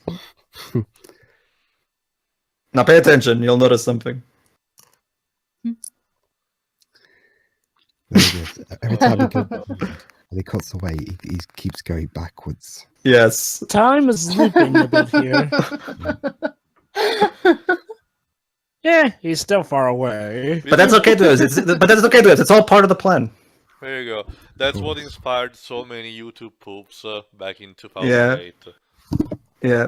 Now pay attention. You'll notice something. Very good. Every time he cuts away, he keeps going backwards. Yes. Time is looping a bit here. Yeah, he's still far away. But that's okay to us. It's all part of the plan. There you go. That's what inspired so many YouTube poops back in 2008. Yeah.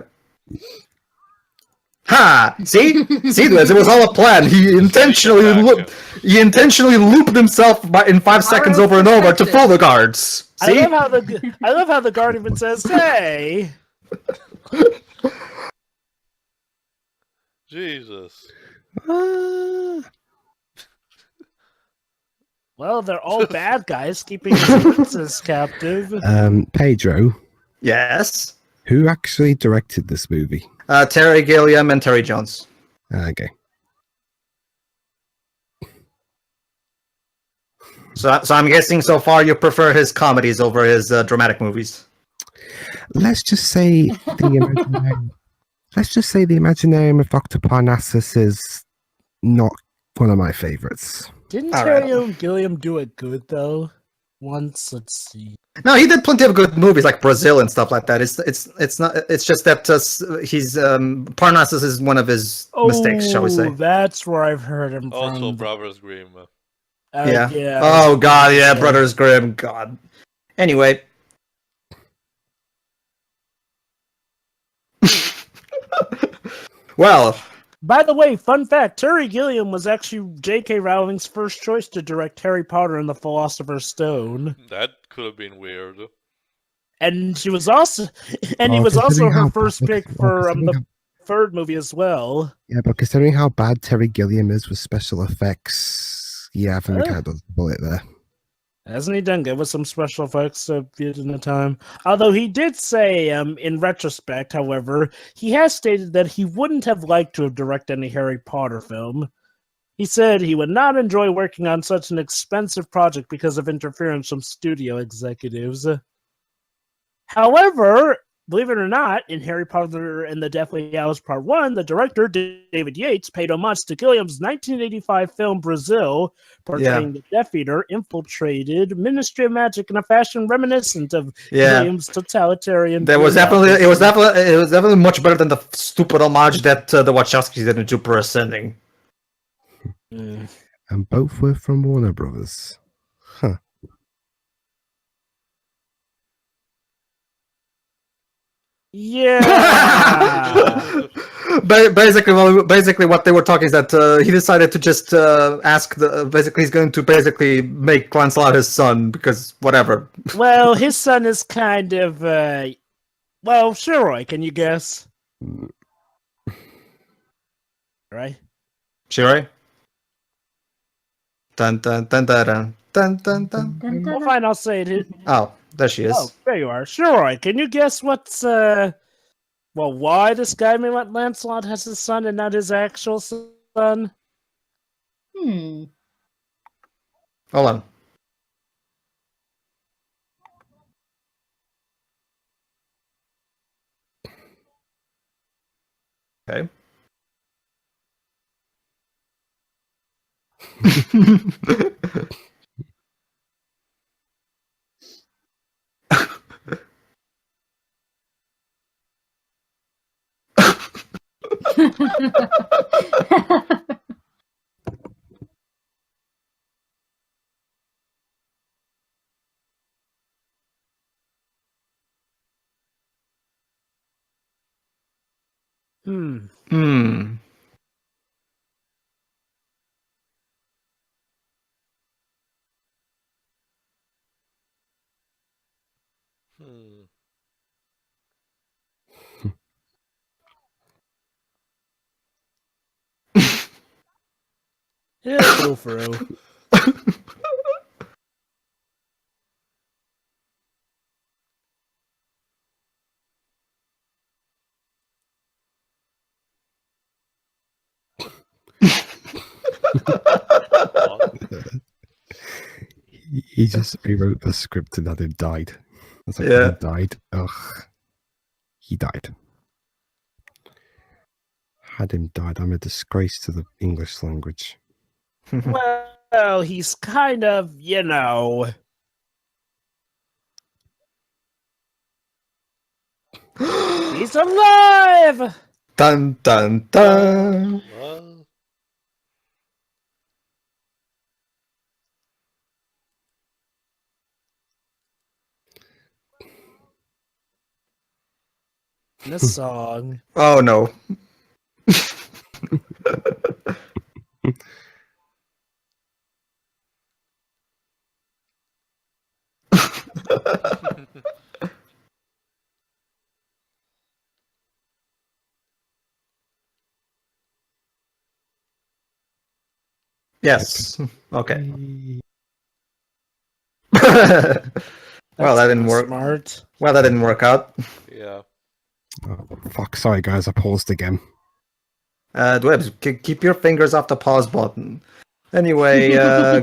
Ha! See, Dudes, it was all a plan. He intentionally looped himself in 5 seconds over and over to fool the guards. See? I love how the guard even says, "Hey." Jesus. Well, they're all bad guys keeping the princess captive. Pedro, Yes. who actually directed this movie? Terry Gilliam and Terry Jones. Okay. So I'm guessing so far you prefer his comedies over his dramatic movies. Let's just say the Imaginarium of Dr. Parnassus is not one of my favorites. Didn't All Terry right. Gilliam do it good though? Once, let's see. No, he did plenty of good movies like Brazil and stuff like that. It's not. It's just that he's Parnassus is one of his mistakes, shall we say? That's where I've heard him Also, from. Brothers Grimm. Yeah. Oh God, yeah, Brothers Grimm. God. Anyway. Well. By the way, fun fact: Terry Gilliam was actually J.K. Rowling's first choice to direct Harry Potter and the Philosopher's Stone. That could have been weird. And he was also her first pick for the third movie as well. Yeah, but considering how bad Terry Gilliam is with special effects, yeah, I think we kind of dodged the bullet there. Hasn't he done good with some special effects in the time? Although he did say, in retrospect, however, he has stated that he wouldn't have liked to have directed any Harry Potter film. He said he would not enjoy working on such an expensive project because of interference from studio executives. However, believe it or not, in Harry Potter and the Deathly Hallows Part 1, the director, David Yates, paid homage to Gilliam's 1985 film Brazil, portraying the Death Eater infiltrated Ministry of Magic in a fashion reminiscent of Gilliam's totalitarian. It was definitely much better than the stupid homage that the Wachowskis did in Jupiter Ascending. And both were from Warner Brothers. Huh. Yeah. basically, what they were talking is that he decided to just ask he's going to make Lancelot his son because whatever. Well, his son is kind of well, Shiroi, can you guess? Right? Shiroi? Dun dun dun dun dun dun dun dun. Well, fine, I'll say it. Oh, there she is. Oh, there you are. Shiroi, can you guess what's why this guy may let Lancelot has his son and not his actual son? Hold on. Okay. Yeah, go through. He just rewrote the script and had him died. That's like, Yeah. he died. Ugh. He died. Had him died. I'm a disgrace to the English language. Well, he's kind of, you know. He's alive! Dun dun dun. Well, The song. Oh no. Yes. Okay. Well, that didn't work. Smart. Well, that didn't work out. yeah. Oh, fuck. Sorry, guys. I paused again. Dwebs, keep your fingers off the pause button. Anyway,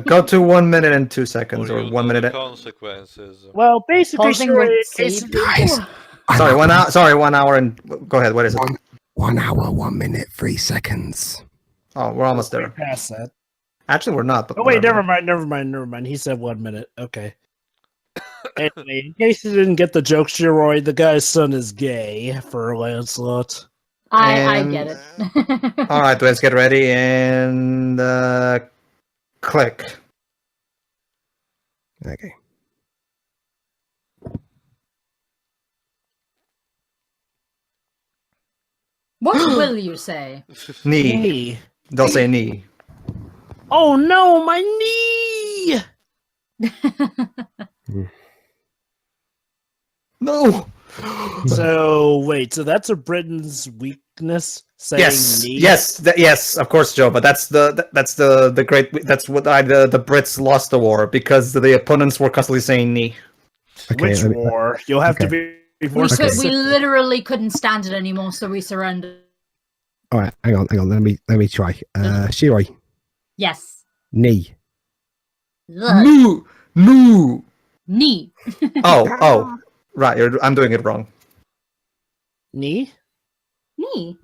go to 1 minute and 2 seconds, or you 1 know minute. the consequences. Well, basically, Pausing sure, would in save case you. Guys. Sorry, 1 hour. Sorry, 1 hour and go ahead. What is it? 1 hour, 1 minute, 3 seconds. Oh, we're almost way there. past that. Actually, we're not. But Oh, wait, whatever. never mind. He said 1 minute. Okay. Anyway, in case you didn't get the joke, Shiroy, the guy's son is gay for Lancelot. I get it. All right, let's get ready and click. Okay. What will you say? Knee. Knee. They'll say knee. Oh no, my knee! No. So wait, so that's a Britain's weakness? Saying Yes. knee? Yes. Of course, Joe. But that's the great. That's what the Brits lost the war because the opponents were constantly saying knee. Okay. Which let me- war? You'll have to be more We specific. literally couldn't stand it anymore, so we surrendered. All right. Hang on. Let me try. Shiroi. Yes. Knee. Ugh. No. Knee. Oh. Right. I'm doing it wrong. Knee? Knee.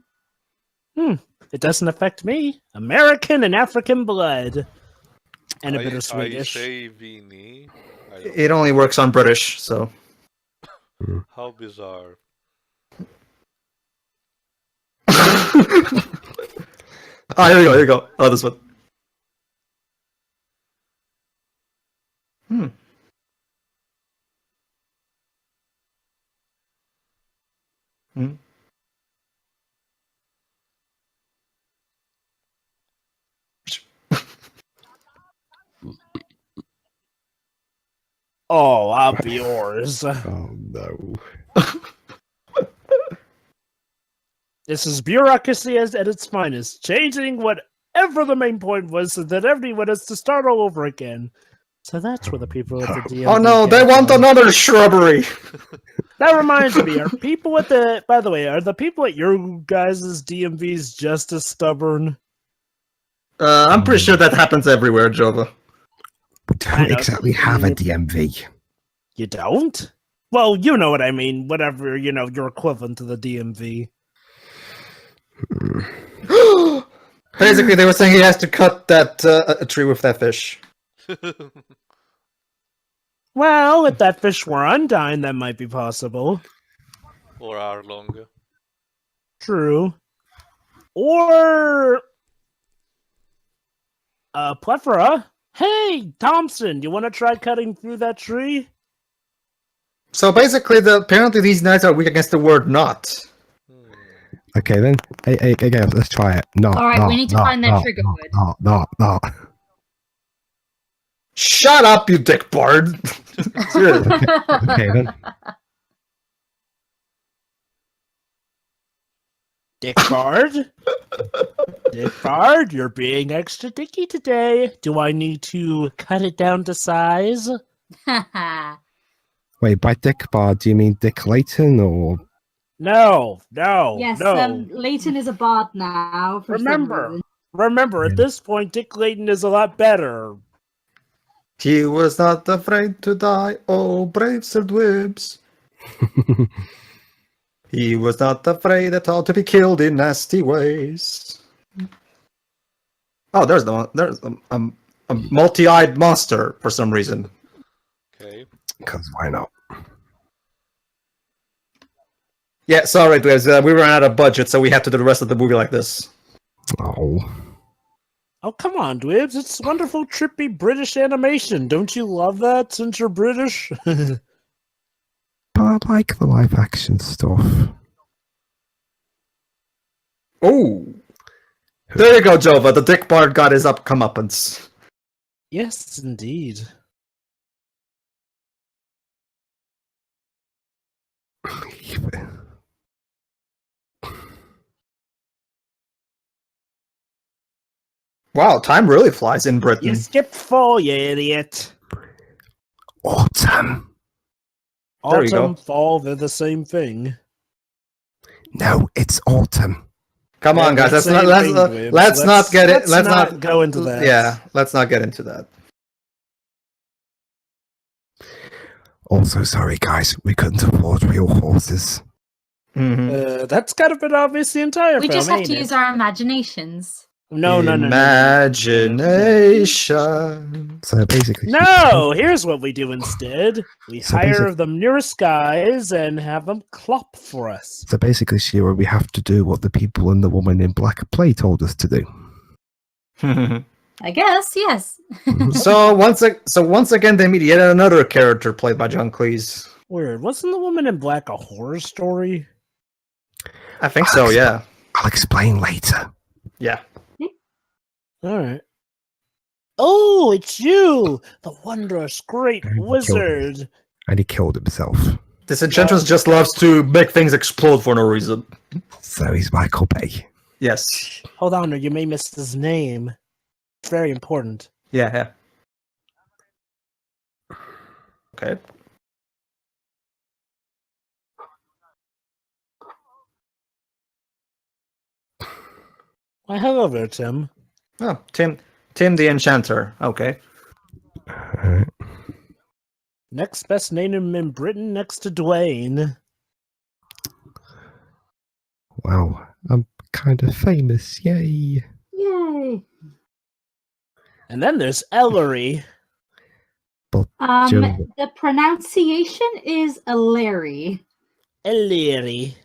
It doesn't affect me. American and African blood. And a bit of I Swedish. say Vini. I don't It only works on British, so. How bizarre. Here you go. Oh, this one. Oh, I'll be yours. Oh no. This is bureaucracy at its finest, changing whatever the main point was so that everyone has to start all over again. So that's where the people at the DMV Oh no, they came want from. another shrubbery. That reminds me, are people at the, by the way, are the people at your guys' DMVs just as stubborn? I'm pretty sure that happens everywhere, Jova. We I don't know. exactly have a DMV. You don't? Well, you know what I mean. Whatever, your equivalent to the DMV. Basically, they were saying he has to cut that a tree with that fish. Well, if that fish were undying, that might be possible. Or hour longer. True. Or plethora. Hey, Thompson, you want to try cutting through that tree? So basically, apparently these knights are weak against the word not. Okay then. Hey, guys, let's try it. No. All right, we need to find that trigger word. No. Shut up, you dick bard. Seriously. Okay then. Dick Bard? Dick Bard, you're being extra dicky today. Do I need to cut it down to size? Wait, by Dick Bard, do you mean Dick Layton or? No. Yes, no. Leighton is a bard now. For some reason. Remember, at this point, Dick Layton is a lot better. He was not afraid to die, oh brave Sir Dwibbs. He was not afraid at all to be killed in nasty ways. Oh, there's a multi-eyed monster for some reason. Okay. Because why not? Yeah, sorry, guys. We ran out of budget, so we had to do the rest of the movie like this. Oh. Oh, come on, Dwibbs. It's wonderful, trippy British animation. Don't you love that since you're British? But I like the live action stuff. Oh, there you go, Jova. The Dick Bard got his comeuppance. Yes, indeed. Wow, time really flies in Britain. You skipped fall, you idiot. Autumn. There you go. Autumn, fall, they're the same thing. No, it's autumn. Come on, guys. Let's not get it. Let's not go into that. Yeah, let's not get into that. Also, sorry, guys, we couldn't afford real horses. Mm-hmm. That's kind of been obvious the entire We film, just have ain't to it? use our imaginations. No. Imagination. So basically, No, here's what we do instead. We So hire the nearest guys and have them clop for us. So basically, Shira, we have to do what the people and the woman in black play told us to do. I guess, yes. So once again, they meet yet another character played by John Cleese. Weird. Wasn't the woman in black a horror story? I think so. Yeah. I'll explain later. Yeah. All right. Oh, it's you, the wondrous great And he killed wizard. And he killed himself. This enchantress just loves to make things explode for no reason. So he's Michael Bay. Yes. Hold on, or you may miss his name. It's very important. Yeah. Okay. Why, hello there, Tim. Oh, Tim the Enchanter. Okay. Alright. Next best name in Britain next to Dwayne. Wow, I'm kind of famous. Yay. Yay. And then there's Ellery. But Joe, The pronunciation is Larry, Ellery.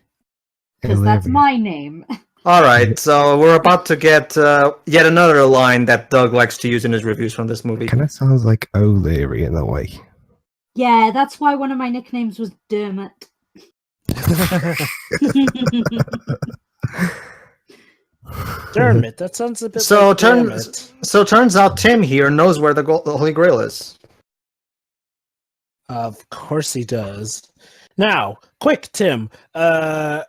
because that's my name. All right. So we're about to get yet another line that Doug likes to use in his reviews from this movie. kind of sounds like O'Leary in a way. Yeah, that's why one of my nicknames was Dermot. Dermot, that sounds a bit So like Dermot. turns out Tim here knows where the Holy Grail is. Of course he does. Now, quick, Tim. Oh,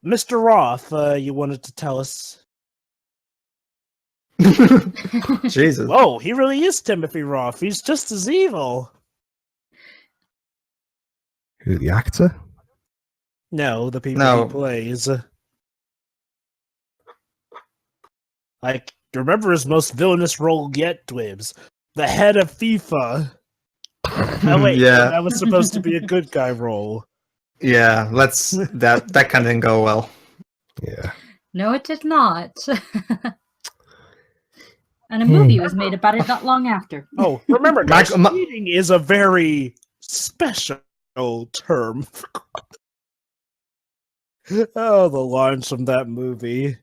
Mr. Roth, you wanted to tell us. Jesus. Whoa, he really is Timothy Roth. He's just as evil. Who, the actor? No, the people No. he plays. Like, remember his most villainous role yet, Dwibbs? The head of FIFA. Oh wait, Yeah. that was supposed to be a good guy role. Yeah, that kind of didn't go well. Yeah. No, it did not. And a movie was made about it not long after. Oh, remember, guys, Michael- cheating is a very special term. Oh, the lines from that movie.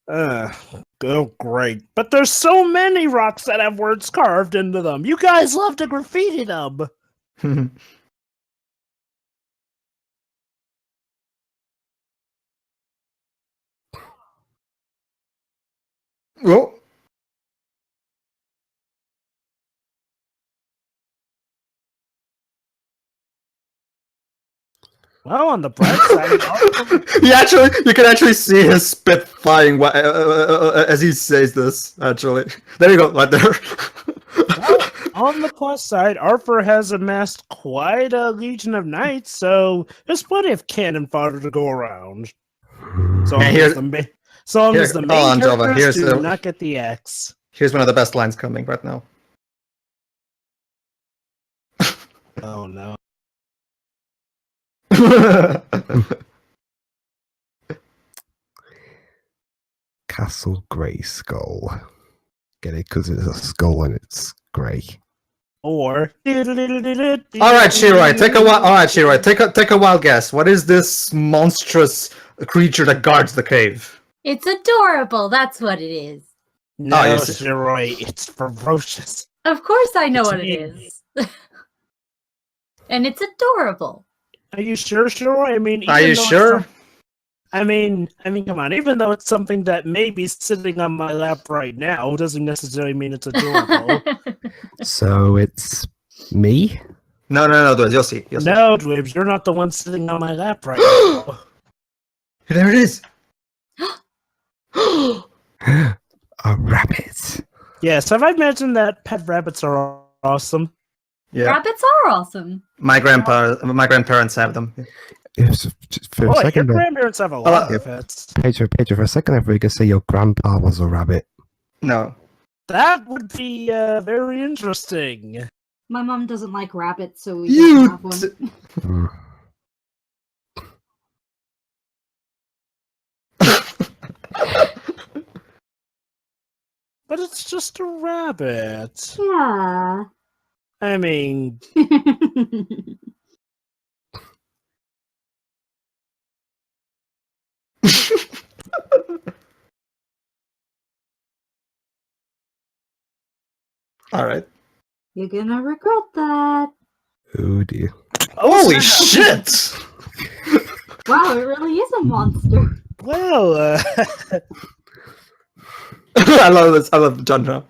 Oh, great. But there's so many rocks that have words carved into them. You guys love to graffiti them. Well, Well, on the bright side, You can actually see his spit flying as he says this. Actually, there you go, right there. well, on the plus side, Arthur has amassed quite a legion of knights, so there's plenty of cannon fodder to go around. So And as the main Java, characters do not get the X. Here's one of the best lines coming right now. Oh no. Castle Grayskull. Get it? Because it's a skull and it's grey. Or All right, Shiroi, take a wild. All right, Shiroi, take a wild guess. What is this monstrous creature that guards the cave? It's adorable. That's what it is. No, yes. you're right. It's ferocious. Of course, I know It's what it me. is. And it's adorable. Are you sure, Shiroi? I mean, Are even you though it's sure? I mean, come on. Even though it's something that may be sitting on my lap right now, doesn't necessarily mean it's adorable. So it's me? No, dude, you'll see. You'll see. No, Dwebs, you're not the one sitting on my lap right now. There it is. A rabbit. Yes, have I mentioned that pet rabbits are awesome? Yeah, Rabbits are awesome. my grandparents have them. For a Oh, your second, grandparents have a lot of pets. Pedro, for a second, I thought you could say your grandpa was a rabbit. No. That would be very interesting. My mom doesn't like rabbits, so we You don't have one. Hmm. But it's just a rabbit. Yeah. I mean, All right. You're gonna regret that. Oh dear. Holy shit! Wow, it really is a monster. well, I love this. I love the genre.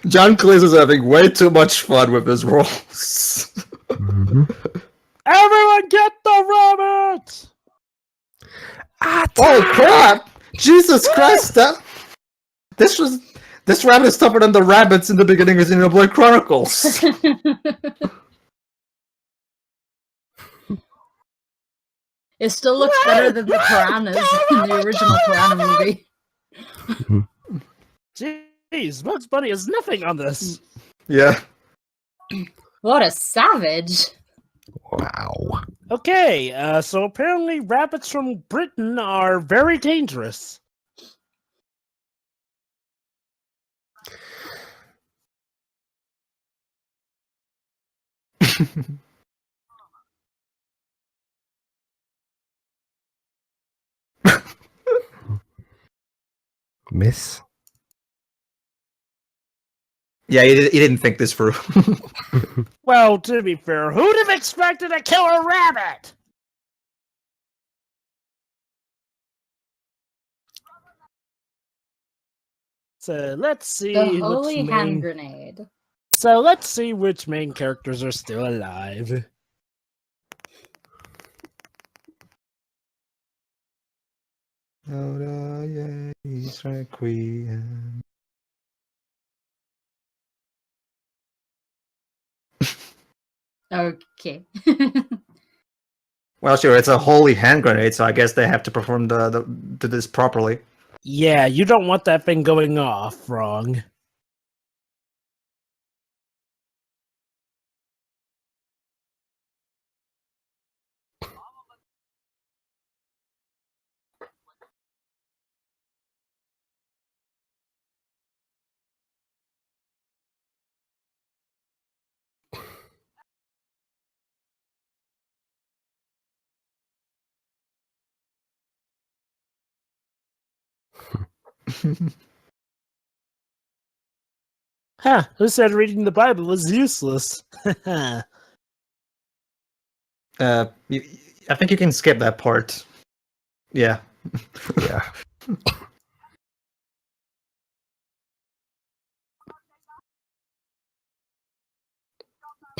John Cleese is having way too much fun with his roles. Mhm. everyone get the rabbit! Oh crap! Jesus Christ! This rabbit is tougher than the rabbits in the beginning of Xenoblade Chronicles. It still looks better than the piranhas in the original Piranha movie. Jeez, Bugs Bunny is nothing on this. Yeah. What a savage. Wow. Okay, so apparently rabbits from Britain are very dangerous. Miss? Yeah, he didn't think this through. Well, to be fair, who'd have expected to kill a rabbit? So let's see. The which holy hand main... grenade. So let's see which main characters are still alive. Okay. Well, sure, it's a holy hand grenade, so I guess they have to perform this properly. Yeah, you don't want that thing going off wrong. Huh, who said reading the Bible was useless? I think you can skip that part. Yeah. Yeah.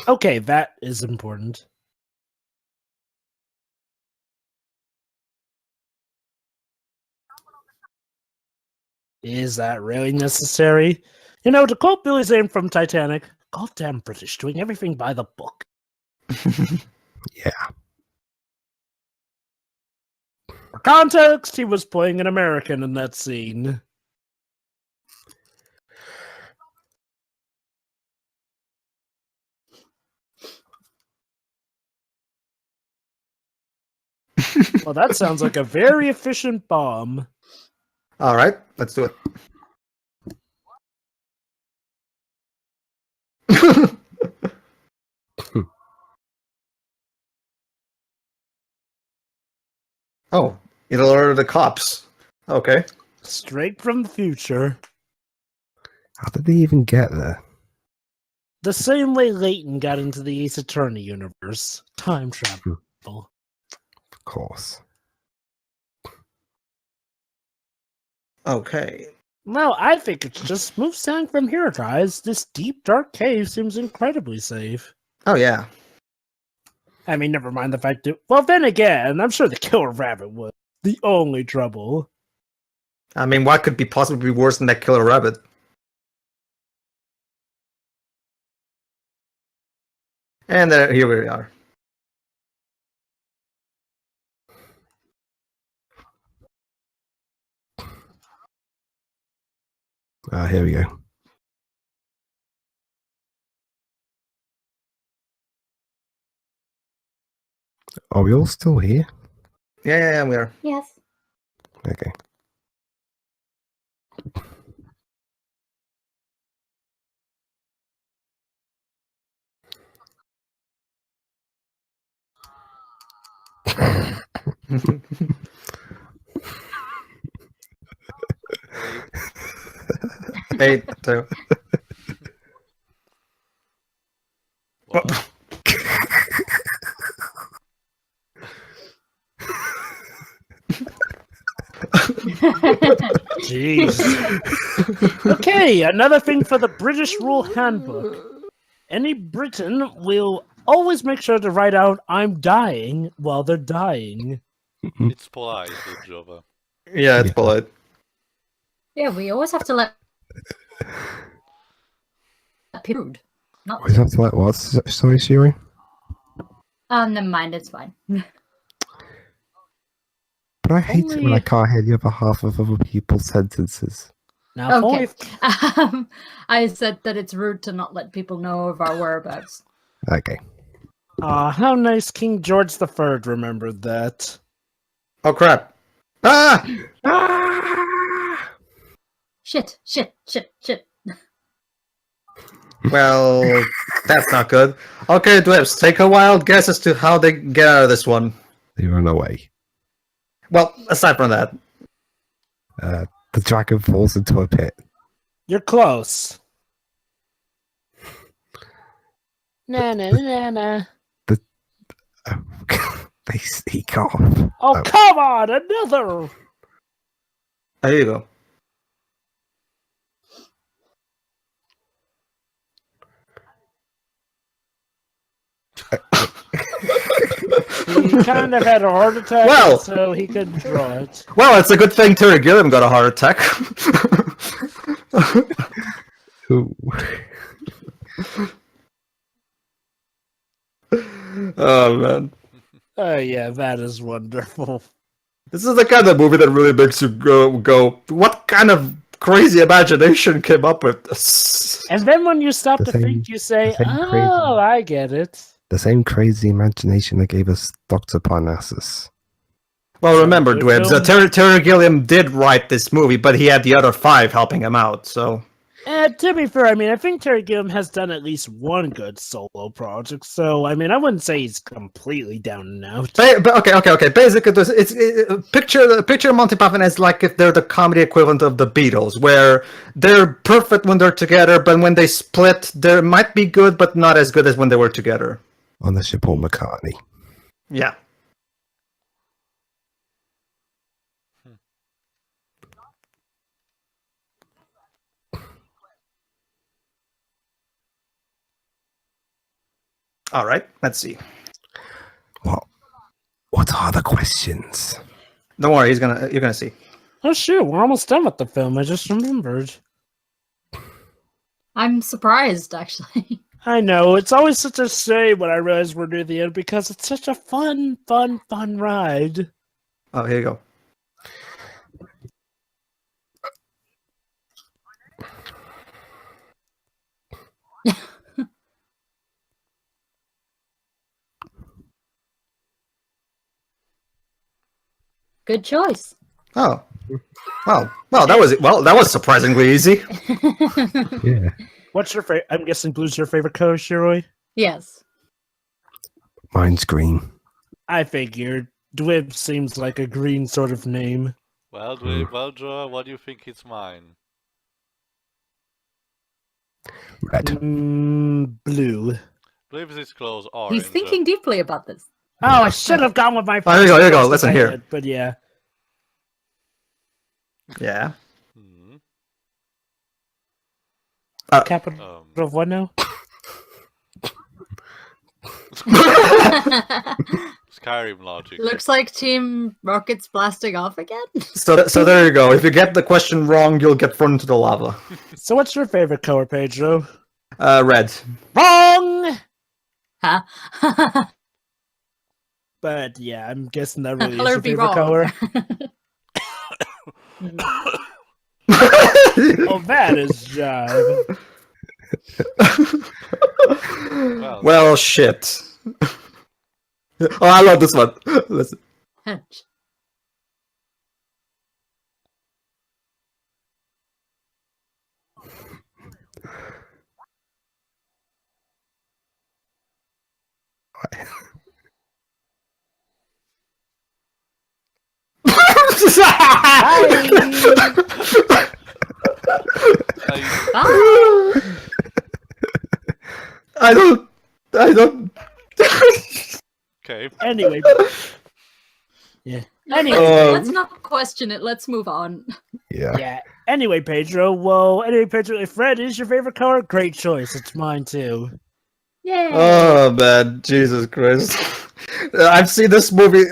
Okay, that is important. Is that really necessary? You know, to quote Billy Zane from Titanic, goddamn British, doing everything by the book. Yeah. For context, he was playing an American in that scene. Well, that sounds like a very efficient bomb. All right, let's do it. Oh, it'll order the cops. Okay. Straight from the future. How did they even get there? The same way Leighton got into the Ace Attorney universe. Time travel. Of course. Okay. Well, I think it's just smooth sailing from here, guys. This deep, dark cave seems incredibly safe. Oh, yeah. I mean, never mind the fact that... Well, then again, I'm sure the killer rabbit was the only trouble. I mean, what could be possibly worse than that killer rabbit? And here we are. Here we go. Are we all still here? Yeah, we are. Yes. Okay. Eight, two. What? Jeez. Okay, another thing for the British Rule Handbook. Any Briton will always make sure to write out, "I'm dying," while they're dying. It's polite, Java. Yeah, it's Yeah. polite. Yeah, we always have to let people rude. Not We have to let what? Sorry, Siri? never mind, it's fine. But I hate it when I Only- can't hear the other half of other people's sentences. Now, if only Okay. I said that it's rude to not let people know of our whereabouts. Okay. how nice King George III remembered that. Oh, crap. Ah! Shit. Well, that's not good. Okay, Dwips, take a wild guess as to how they get out of this one. They run away. Well, aside from that. The dragon falls into a pit. You're close. Na. They sneak off. Oh, come on, another! There you go. He kind of had a heart attack, Well- so he couldn't draw it. Well, it's a good thing Terry Gilliam got a heart attack. Ooh. Oh, man. Oh, yeah, that is wonderful. This is the kind of movie that really makes you go, what kind of crazy imagination came up with this? And then when you stop The to same- think, you say, the same crazy- "Oh, I get it." The same crazy imagination that gave us Dr. Parnassus. Well, remember, Good Dwibs, film. Terry Gilliam did write this movie, but he had the other 5 helping him out, so... To be fair, I mean, I think Terry Gilliam has done at least one good solo project, so, I mean, I wouldn't say he's completely down and out. But okay. Basically, picture Monty Python as like if they're the comedy equivalent of the Beatles, where they're perfect when they're together, but when they split, they might be good, but not as good as when they were together. Unless you're Paul McCartney. Yeah. All right, let's see. What are the questions? Don't worry, you're gonna see. Oh shoot, we're almost done with the film. I just remembered. I'm surprised, actually. I know, it's always such a shame when I realize we're near the end because it's such a fun ride. Oh, here you go. Good choice. Oh, well, that was surprisingly easy. Yeah. What's your favorite? I'm guessing blue's your favorite color, Shiroi? Yes. Mine's green. I figured. Dwib seems like a green sort of name. Well, Joe, what do you think it's mine? Red. Blue. Blue is close. Orange. He's thinking deeply about this. Oh, I should have gone with my Oh, here you go. choice Listen if I here. had, but yeah. Yeah. Hmm. Capital of what now? Skyrim logic. Looks like Team Rocket's blasting off again. So there you go. If you get the question wrong, you'll get thrown into the lava. So what's your favorite color, Pedro? Red. Wrong! Huh? But yeah, I'm guessing that really is Color your be favorite wrong. color. Oh, that is jive. Well, shit. Oh, I love this one. Listen. I don't. Okay. Anyway. Yeah. Anyway. Let's not question it. Let's move on. Yeah. Anyway, Pedro. If red is your favorite color, great choice. It's mine too. Yay! Oh man, Jesus Christ! I've seen this movie.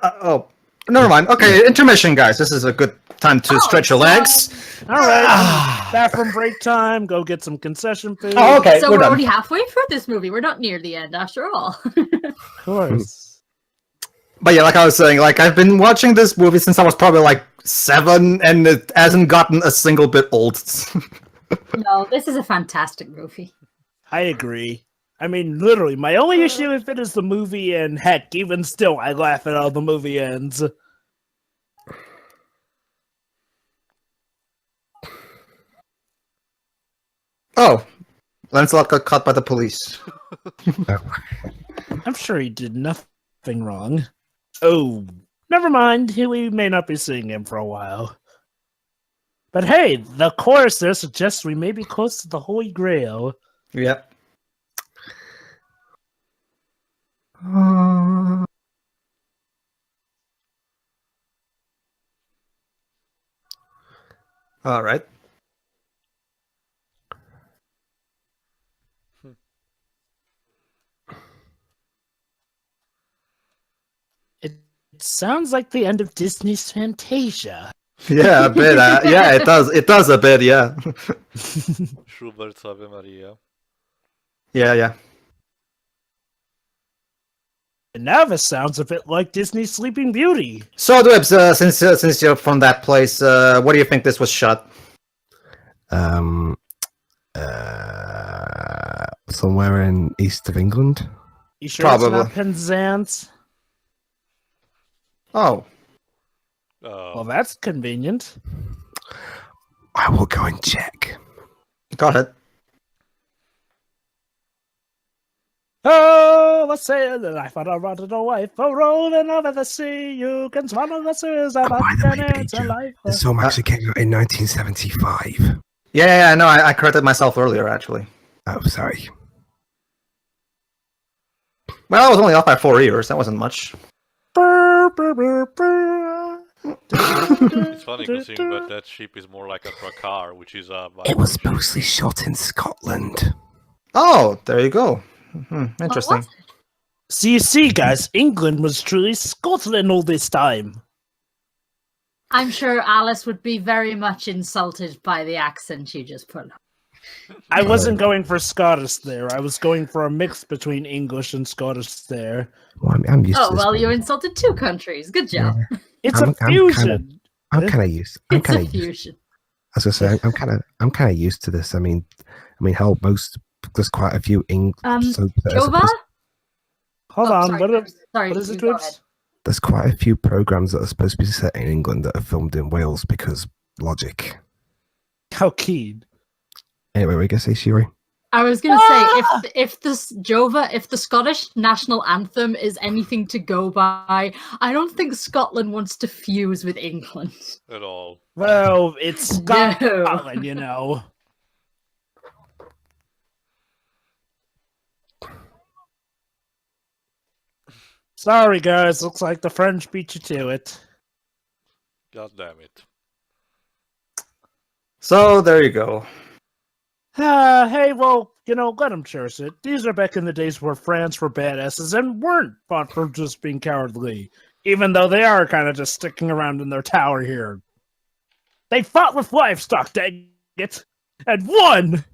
Oh, never mind. Okay, intermission, guys. This is a good time to stretch your legs. All right. Bathroom break time. Go get some concession food. Oh, okay. So we're we're done. already halfway through this movie. We're not near the end after all. Of course. But yeah, like I was saying, like I've been watching this movie since I was probably like 7, and it hasn't gotten a single bit old. No, this is a fantastic movie. I agree. I mean, literally, my only issue with it is the movie, and heck, even still, I laugh at how the movie ends. Oh, Lancelot got caught by the police. I'm sure he did nothing wrong. Oh, never mind. We may not be seeing him for a while. But hey, the chorus there suggests we may be close to the Holy Grail. Yep. All right. It sounds like the end of Disney's Fantasia. Yeah, a bit. Yeah, it does. It does a bit. Yeah. Schubert's Ave Maria. Yeah. And now this sounds a bit like Disney's Sleeping Beauty. So, Dwebs, since you're from that place, what do you think this was shot? Somewhere in east of England. You sure it's Probably. not Penzance? Oh. Well, that's convenient. I will go and check. Go ahead. Oh, let's say that I found a rotten wife, a rolling over the sea. You can swallow the seas Oh, about by the way, it's a Pedro, life. this film actually came out in 1975. Yeah, no, I corrected myself earlier, actually. Oh, sorry. Well, I was only off by 4 years. That wasn't much. It's funny considering that that ship is more like a Drakkar, which is a. It was mostly shot in Scotland. Oh, there you go. Interesting. What? So you see, guys, England was truly Scotland all this time. I'm sure Alice would be very much insulted by the accent you just put on. I wasn't going for Scottish there. I was going for a mix between English and Scottish there. Well, I'm used to Oh, this. well, you insulted two countries. Good job. Yeah. It's I'm a fusion. I'm kind of used. I'm It's a kind of used. fusion. As I say, I'm kind of used to this. I mean, hell, there's quite a few Jova? Hold Oh, on, sorry, sorry, what is you it, go Twibs? ahead. there's quite a few programs that are supposed to be set in England that are filmed in Wales because logic. How keen. Anyway, we gonna say Shiri. I was gonna say if the Scottish national anthem is anything to go by, I don't think Scotland wants to fuse with England. At all. Well, it's No. Scotland, you know. Sorry, guys. Looks like the French beat you to it. God damn it. So there you go. Hey, well, you know, let them cherish it. These are back in the days where France were badasses and weren't fought for just being cowardly, even though they are kind of just sticking around in their tower here. They fought with livestock, dang it, and won!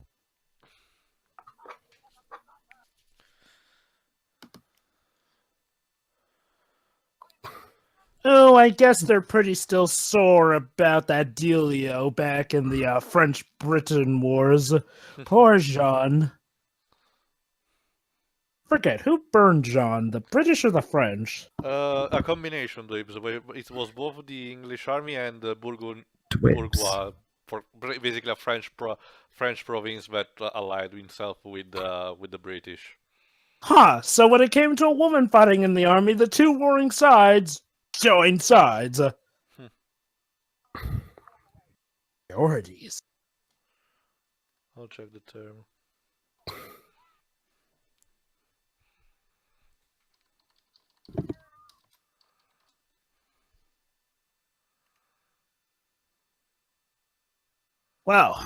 Oh, I guess they're pretty still sore about that dealio back in the French-Britain wars. Poor Jean. Forget, who burned Jean, the British or the French? A combination, Dibs. It was both the English army and the Twibs. Bourgeois, basically a French province that allied himself with the British. Huh, so when it came to a woman fighting in the army, the two warring sides joined sides. Priorities. I'll check the term. Wow.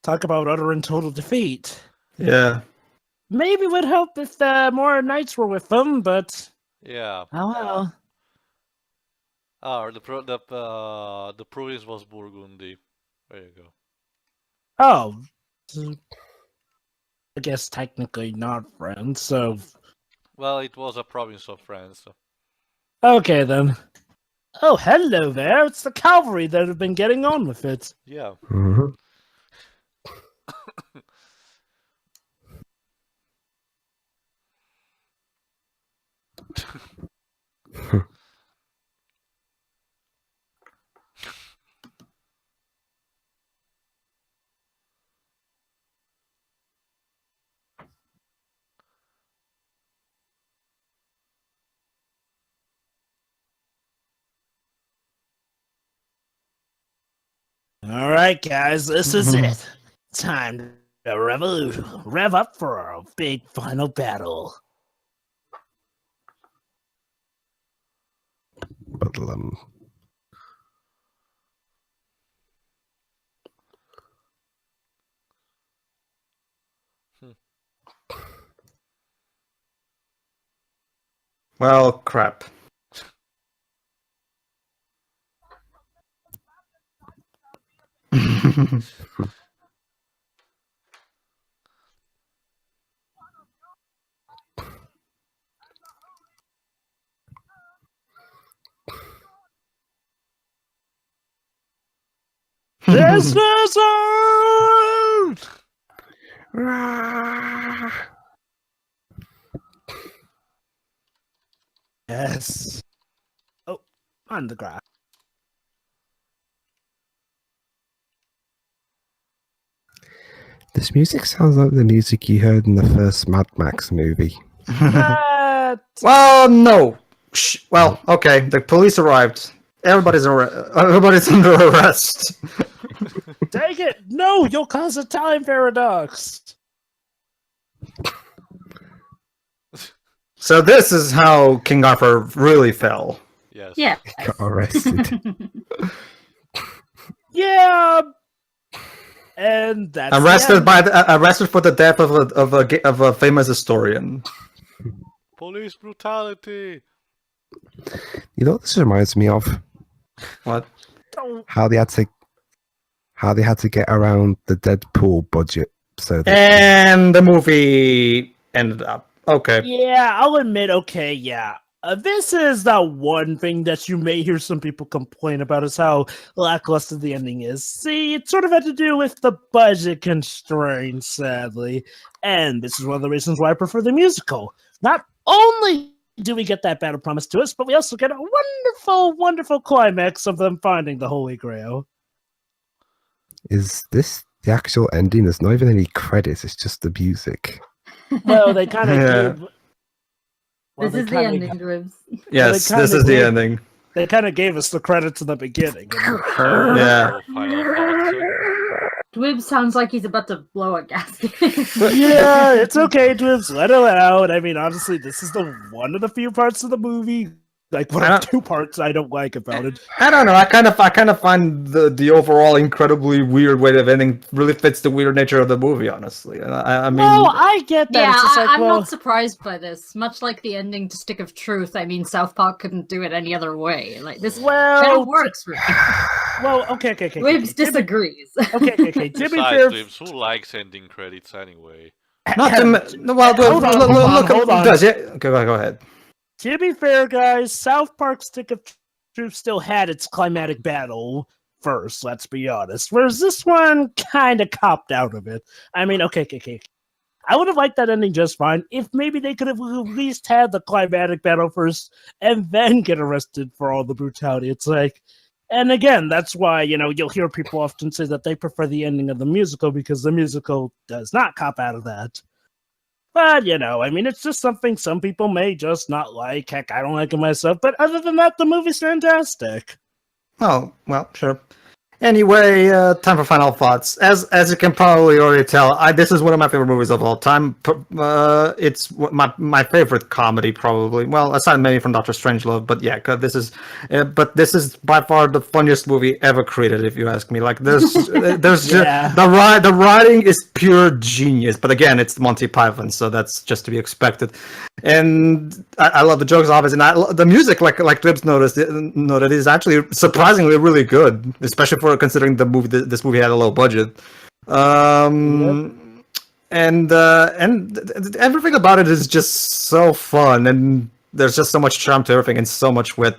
Talk about utter and total defeat. Yeah. Maybe it would help if more knights were with them, but Yeah. oh well. The province was Burgundy. There you go. Oh. I guess technically not France, so Well, it was a province of France. So. okay then. Oh, hello there. It's the cavalry that have been getting on with it. Yeah. Mm-hmm. All right, guys, this is it. Time to rev up for our big final battle. Bedlam. Well, crap. This is it! Yes. Oh, on the grass. This music sounds like the music you heard in the first Mad Max movie. Well, no. Well, okay. The police arrived. Everybody's under arrest. Take it! No, you'll cause a time paradox. So this is how King Arthur really fell. Yes. Yeah. Got arrested. Yeah. And that's the Arrested end. arrested for the death of a famous historian. Police brutality. You know what this reminds me of? What? Don't- How they had to get around the Deadpool budget. So that And the movie ended up. Okay. Yeah, I'll admit, okay, yeah. This is the one thing that you may hear some people complain about is how lackluster the ending is. See, it sort of had to do with the budget constraints, sadly. And this is one of the reasons why I prefer the musical. Not only do we get that battle promised to us, but we also get a wonderful, wonderful climax of them finding the Holy Grail. is this the actual ending? There's not even any credits. It's just the music. Well, they kind of Yeah. gave... Well, This they is the kinda- ending, Dribs. Yes, kinda this is the did. ending. They kind of gave us the credits in the beginning. Yeah. Final thoughts. Dwib sounds like he's about to blow a gasket. Yeah, it's okay, Dwibs. Let it out. I mean, honestly, this is the one of the few parts of the movie, like one of the two parts I don't like about it. I don't know. I kind of find the overall incredibly weird way of ending really fits the weird nature of the movie. Honestly, I mean, No, I get that. Yeah, It's just like, I'm well, not surprised by this. Much like the ending to Stick of Truth, I mean, South Park couldn't do it any other way. Like this kind well, of works for me. well, okay. Dwibs disagrees. Okay. To be Besides, fair, James, who likes ending credits anyway? not to, well, look, hold on. does it? Okay, go ahead. To be fair, guys, South Park Stick of Truth still had its climatic battle first, let's be honest. Whereas this one kind of copped out of it. I mean, okay. I would have liked that ending just fine if maybe they could have at least had the climatic battle first and then get arrested for all the brutality. It's like, and again, that's why, you'll hear people often say that they prefer the ending of the musical because the musical does not cop out of that. But, I mean, it's just something some people may just not like. Heck, I don't like it myself. But other than that, the movie's fantastic. Oh, well, sure. Anyway, time for final thoughts. As you can probably already tell, this is one of my favorite movies of all time. It's my favorite comedy, probably. Well, aside maybe from Doctor Strangelove, but yeah, this is by far the funniest movie ever created, if you ask me. Like, there's Yeah. the writing is pure genius. But again, it's Monty Python, so that's just to be expected. And I love the jokes, obviously, and the music, like Dribs noted, is actually surprisingly really good, especially for considering this movie had a low budget. And everything about it is just so fun, and there's just so much charm to everything and so much wit.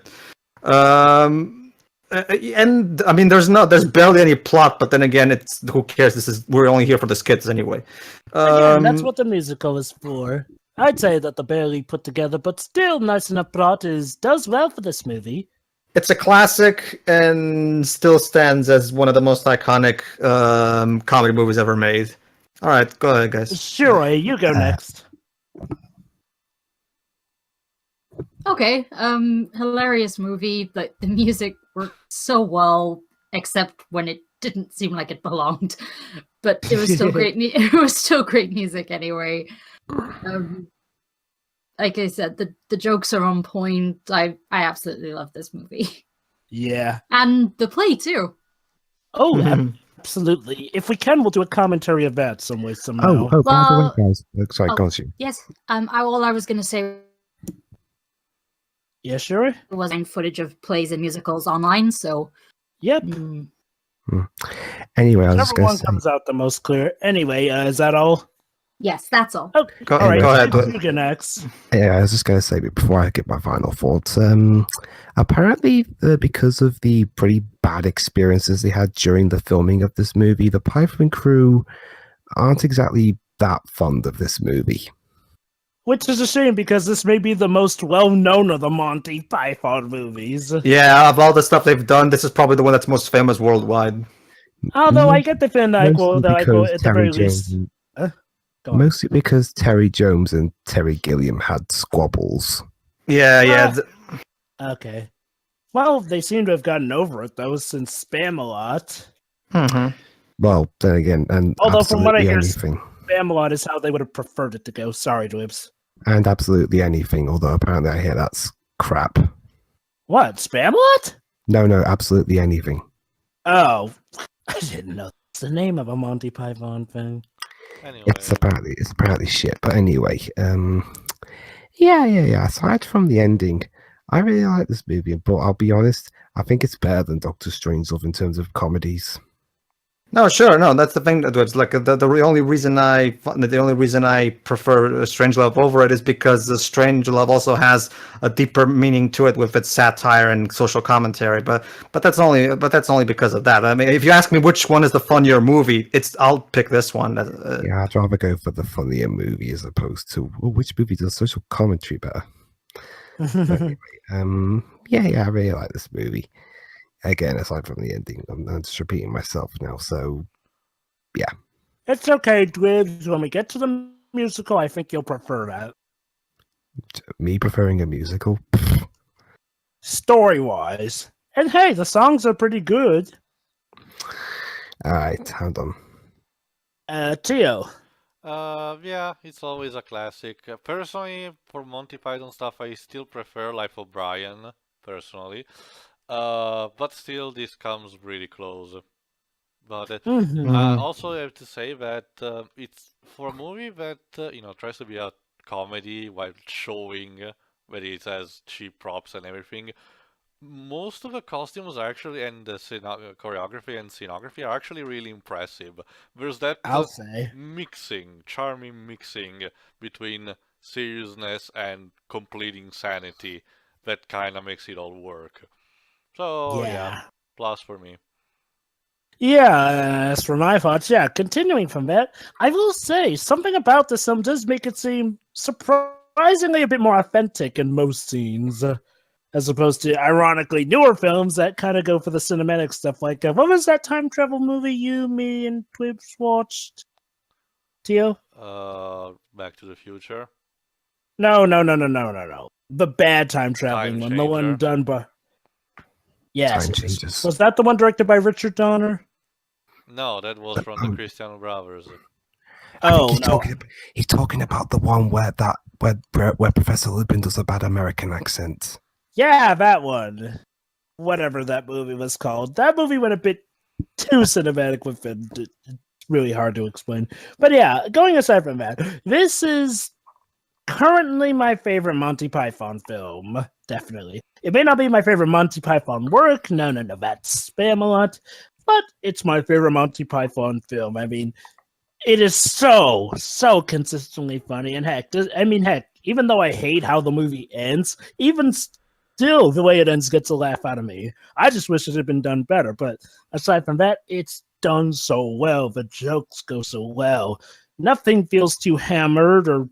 And I mean, there's barely any plot, but then again, who cares? We're only here for the skits anyway. Again, that's what the musical is for. I'd say that the barely put together, but still nice enough plot does well for this movie. It's a classic and still stands as one of the most iconic comedy movies ever made. All right, go ahead, guys. Sure, you go next. Okay, hilarious movie. Like the music worked so well, except when it didn't seem like it belonged. But it was still great. It was still great music anyway. Like I said, the jokes are on point. I absolutely love this movie, Yeah. and the play too. Oh, absolutely. If we can, we'll do a commentary of that some way, somehow. By the Well- way, guys. Sorry, Oh. go on, Sue. Yes. All I was gonna say Yeah, sure. was footage of plays and musicals online. So Yep. Anyway, I was just Whichever going one to say, comes out the most clear. Anyway, is that all? yes, that's all. Oh, Go, all right. go ahead. You go next. yeah, I was just going to say before I get my final thoughts. Apparently, because of the pretty bad experiences they had during the filming of this movie, the Python crew aren't exactly that fond of this movie. Which is a shame because this may be the most well-known of the Monty Python movies. Yeah, of all the stuff they've done, this is probably the one that's most famous worldwide. Although I get the feeling like, Mostly at the very Jones, least. Go on. mostly because Terry Jones and Terry Gilliam had squabbles. Yeah. Okay. Well, they seem to have gotten over it, though, since Spamalot. Well, then again, and Although from what I absolutely hear, anything. Spamalot is how they would have preferred it to go. Sorry, Dwibs. And absolutely anything, although apparently I hear that's crap. What? Spamalot? No, absolutely anything. Oh, I didn't know the name of a Monty Python thing? Anyway, It's apparently shit. But anyway, yeah. Aside from the ending, I really like this movie, but I'll be honest, I think it's better than Doctor Strangelove in terms of comedies. No, sure, no, that's the thing. It's like the only reason I prefer Strangelove over it is because the Strangelove also has a deeper meaning to it with its satire and social commentary. But that's only because of that. I mean, if you ask me which one is the funnier movie, I'll pick this one. Yeah, I'd rather go for the funnier movie as opposed to which movie does social commentary better. Anyway, yeah, I really like this movie. Again, aside from the ending, I'm just repeating myself now. So, yeah. It's okay, Dwibs. When we get to the musical, I think you'll prefer that. Me preferring a musical? Story-wise. And hey, the songs are pretty good. Alright, hold on. Tio. yeah, it's always a classic. Personally, for Monty Python stuff, I still prefer Life of Brian, personally. But still, this comes really close. But also, I have to say that it's for a movie that tries to be a comedy while showing that it has cheap props and everything. Most of the costumes are actually, and the choreography and scenography are actually really impressive. There's that charming mixing between seriousness and complete insanity that kind of makes it all work. So, yeah, plus for me. Yeah, as for my thoughts, continuing from that, I will say something about this film does make it seem surprisingly a bit more authentic in most scenes, as opposed to ironically newer films that kind of go for the cinematic stuff. Like, what was that time travel movie you, me, and Twibs watched? Tio? Back to the Future. No. The bad time traveling one, the one done by. Yes. Was that the one directed by Richard Donner? No, that was from the Christian Brothers. He's talking about the one where Professor Lupin does a bad American accent. Yeah, that one. Whatever that movie was called. That movie went a bit too cinematic with it. It's really hard to explain. But yeah, going aside from that, this is currently my favorite Monty Python film. Definitely. It may not be my favorite Monty Python work. No, that's spam a lot. But it's my favorite Monty Python film. I mean, it is so consistently funny. And heck, even though I hate how the movie ends, even still, the way it ends gets a laugh out of me. I just wish it had been done better. But aside from that, it's done so well. The jokes go so well. Nothing feels too hammered or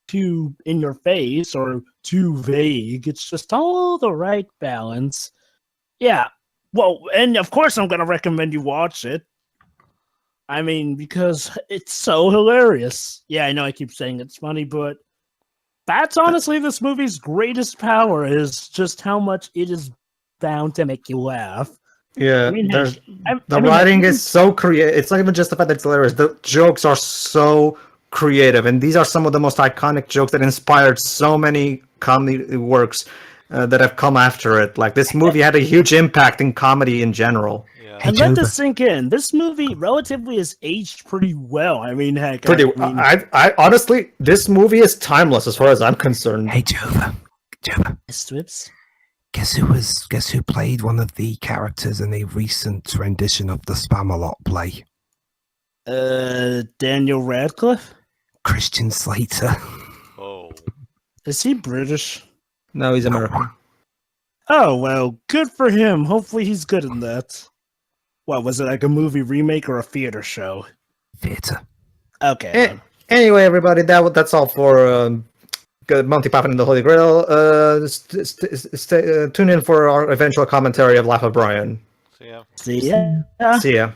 too in your face or too vague. It's just all the right balance. Yeah. Well, and of course I'm going to recommend you watch it. I mean, because it's so hilarious. Yeah, I know I keep saying it's funny, but that's honestly this movie's greatest power is just how much it is bound to make you laugh. Yeah, the writing is so creative. It's not even just the fact that it's hilarious. The jokes are so creative, and these are some of the most iconic jokes that inspired so many comedy works that have come after it. Like, this movie had a huge impact in comedy in general. Yeah. And let this sink in. This movie relatively is aged pretty well. I mean, heck, I honestly, this movie is timeless as far as I'm concerned. Hey, Jova. Strips. Guess who played one of the characters in a recent rendition of the Spamalot play? Daniel Radcliffe? Christian Slater. Oh. Is he British? No, he's American. Oh, well, good for him. Hopefully he's good in that. What, was it like a movie remake or a theater show? Theater. Okay. Anyway, everybody, that's all for Monty Python and the Holy Grail. Tune in for our eventual commentary of Life of Brian. See ya. See ya. See ya.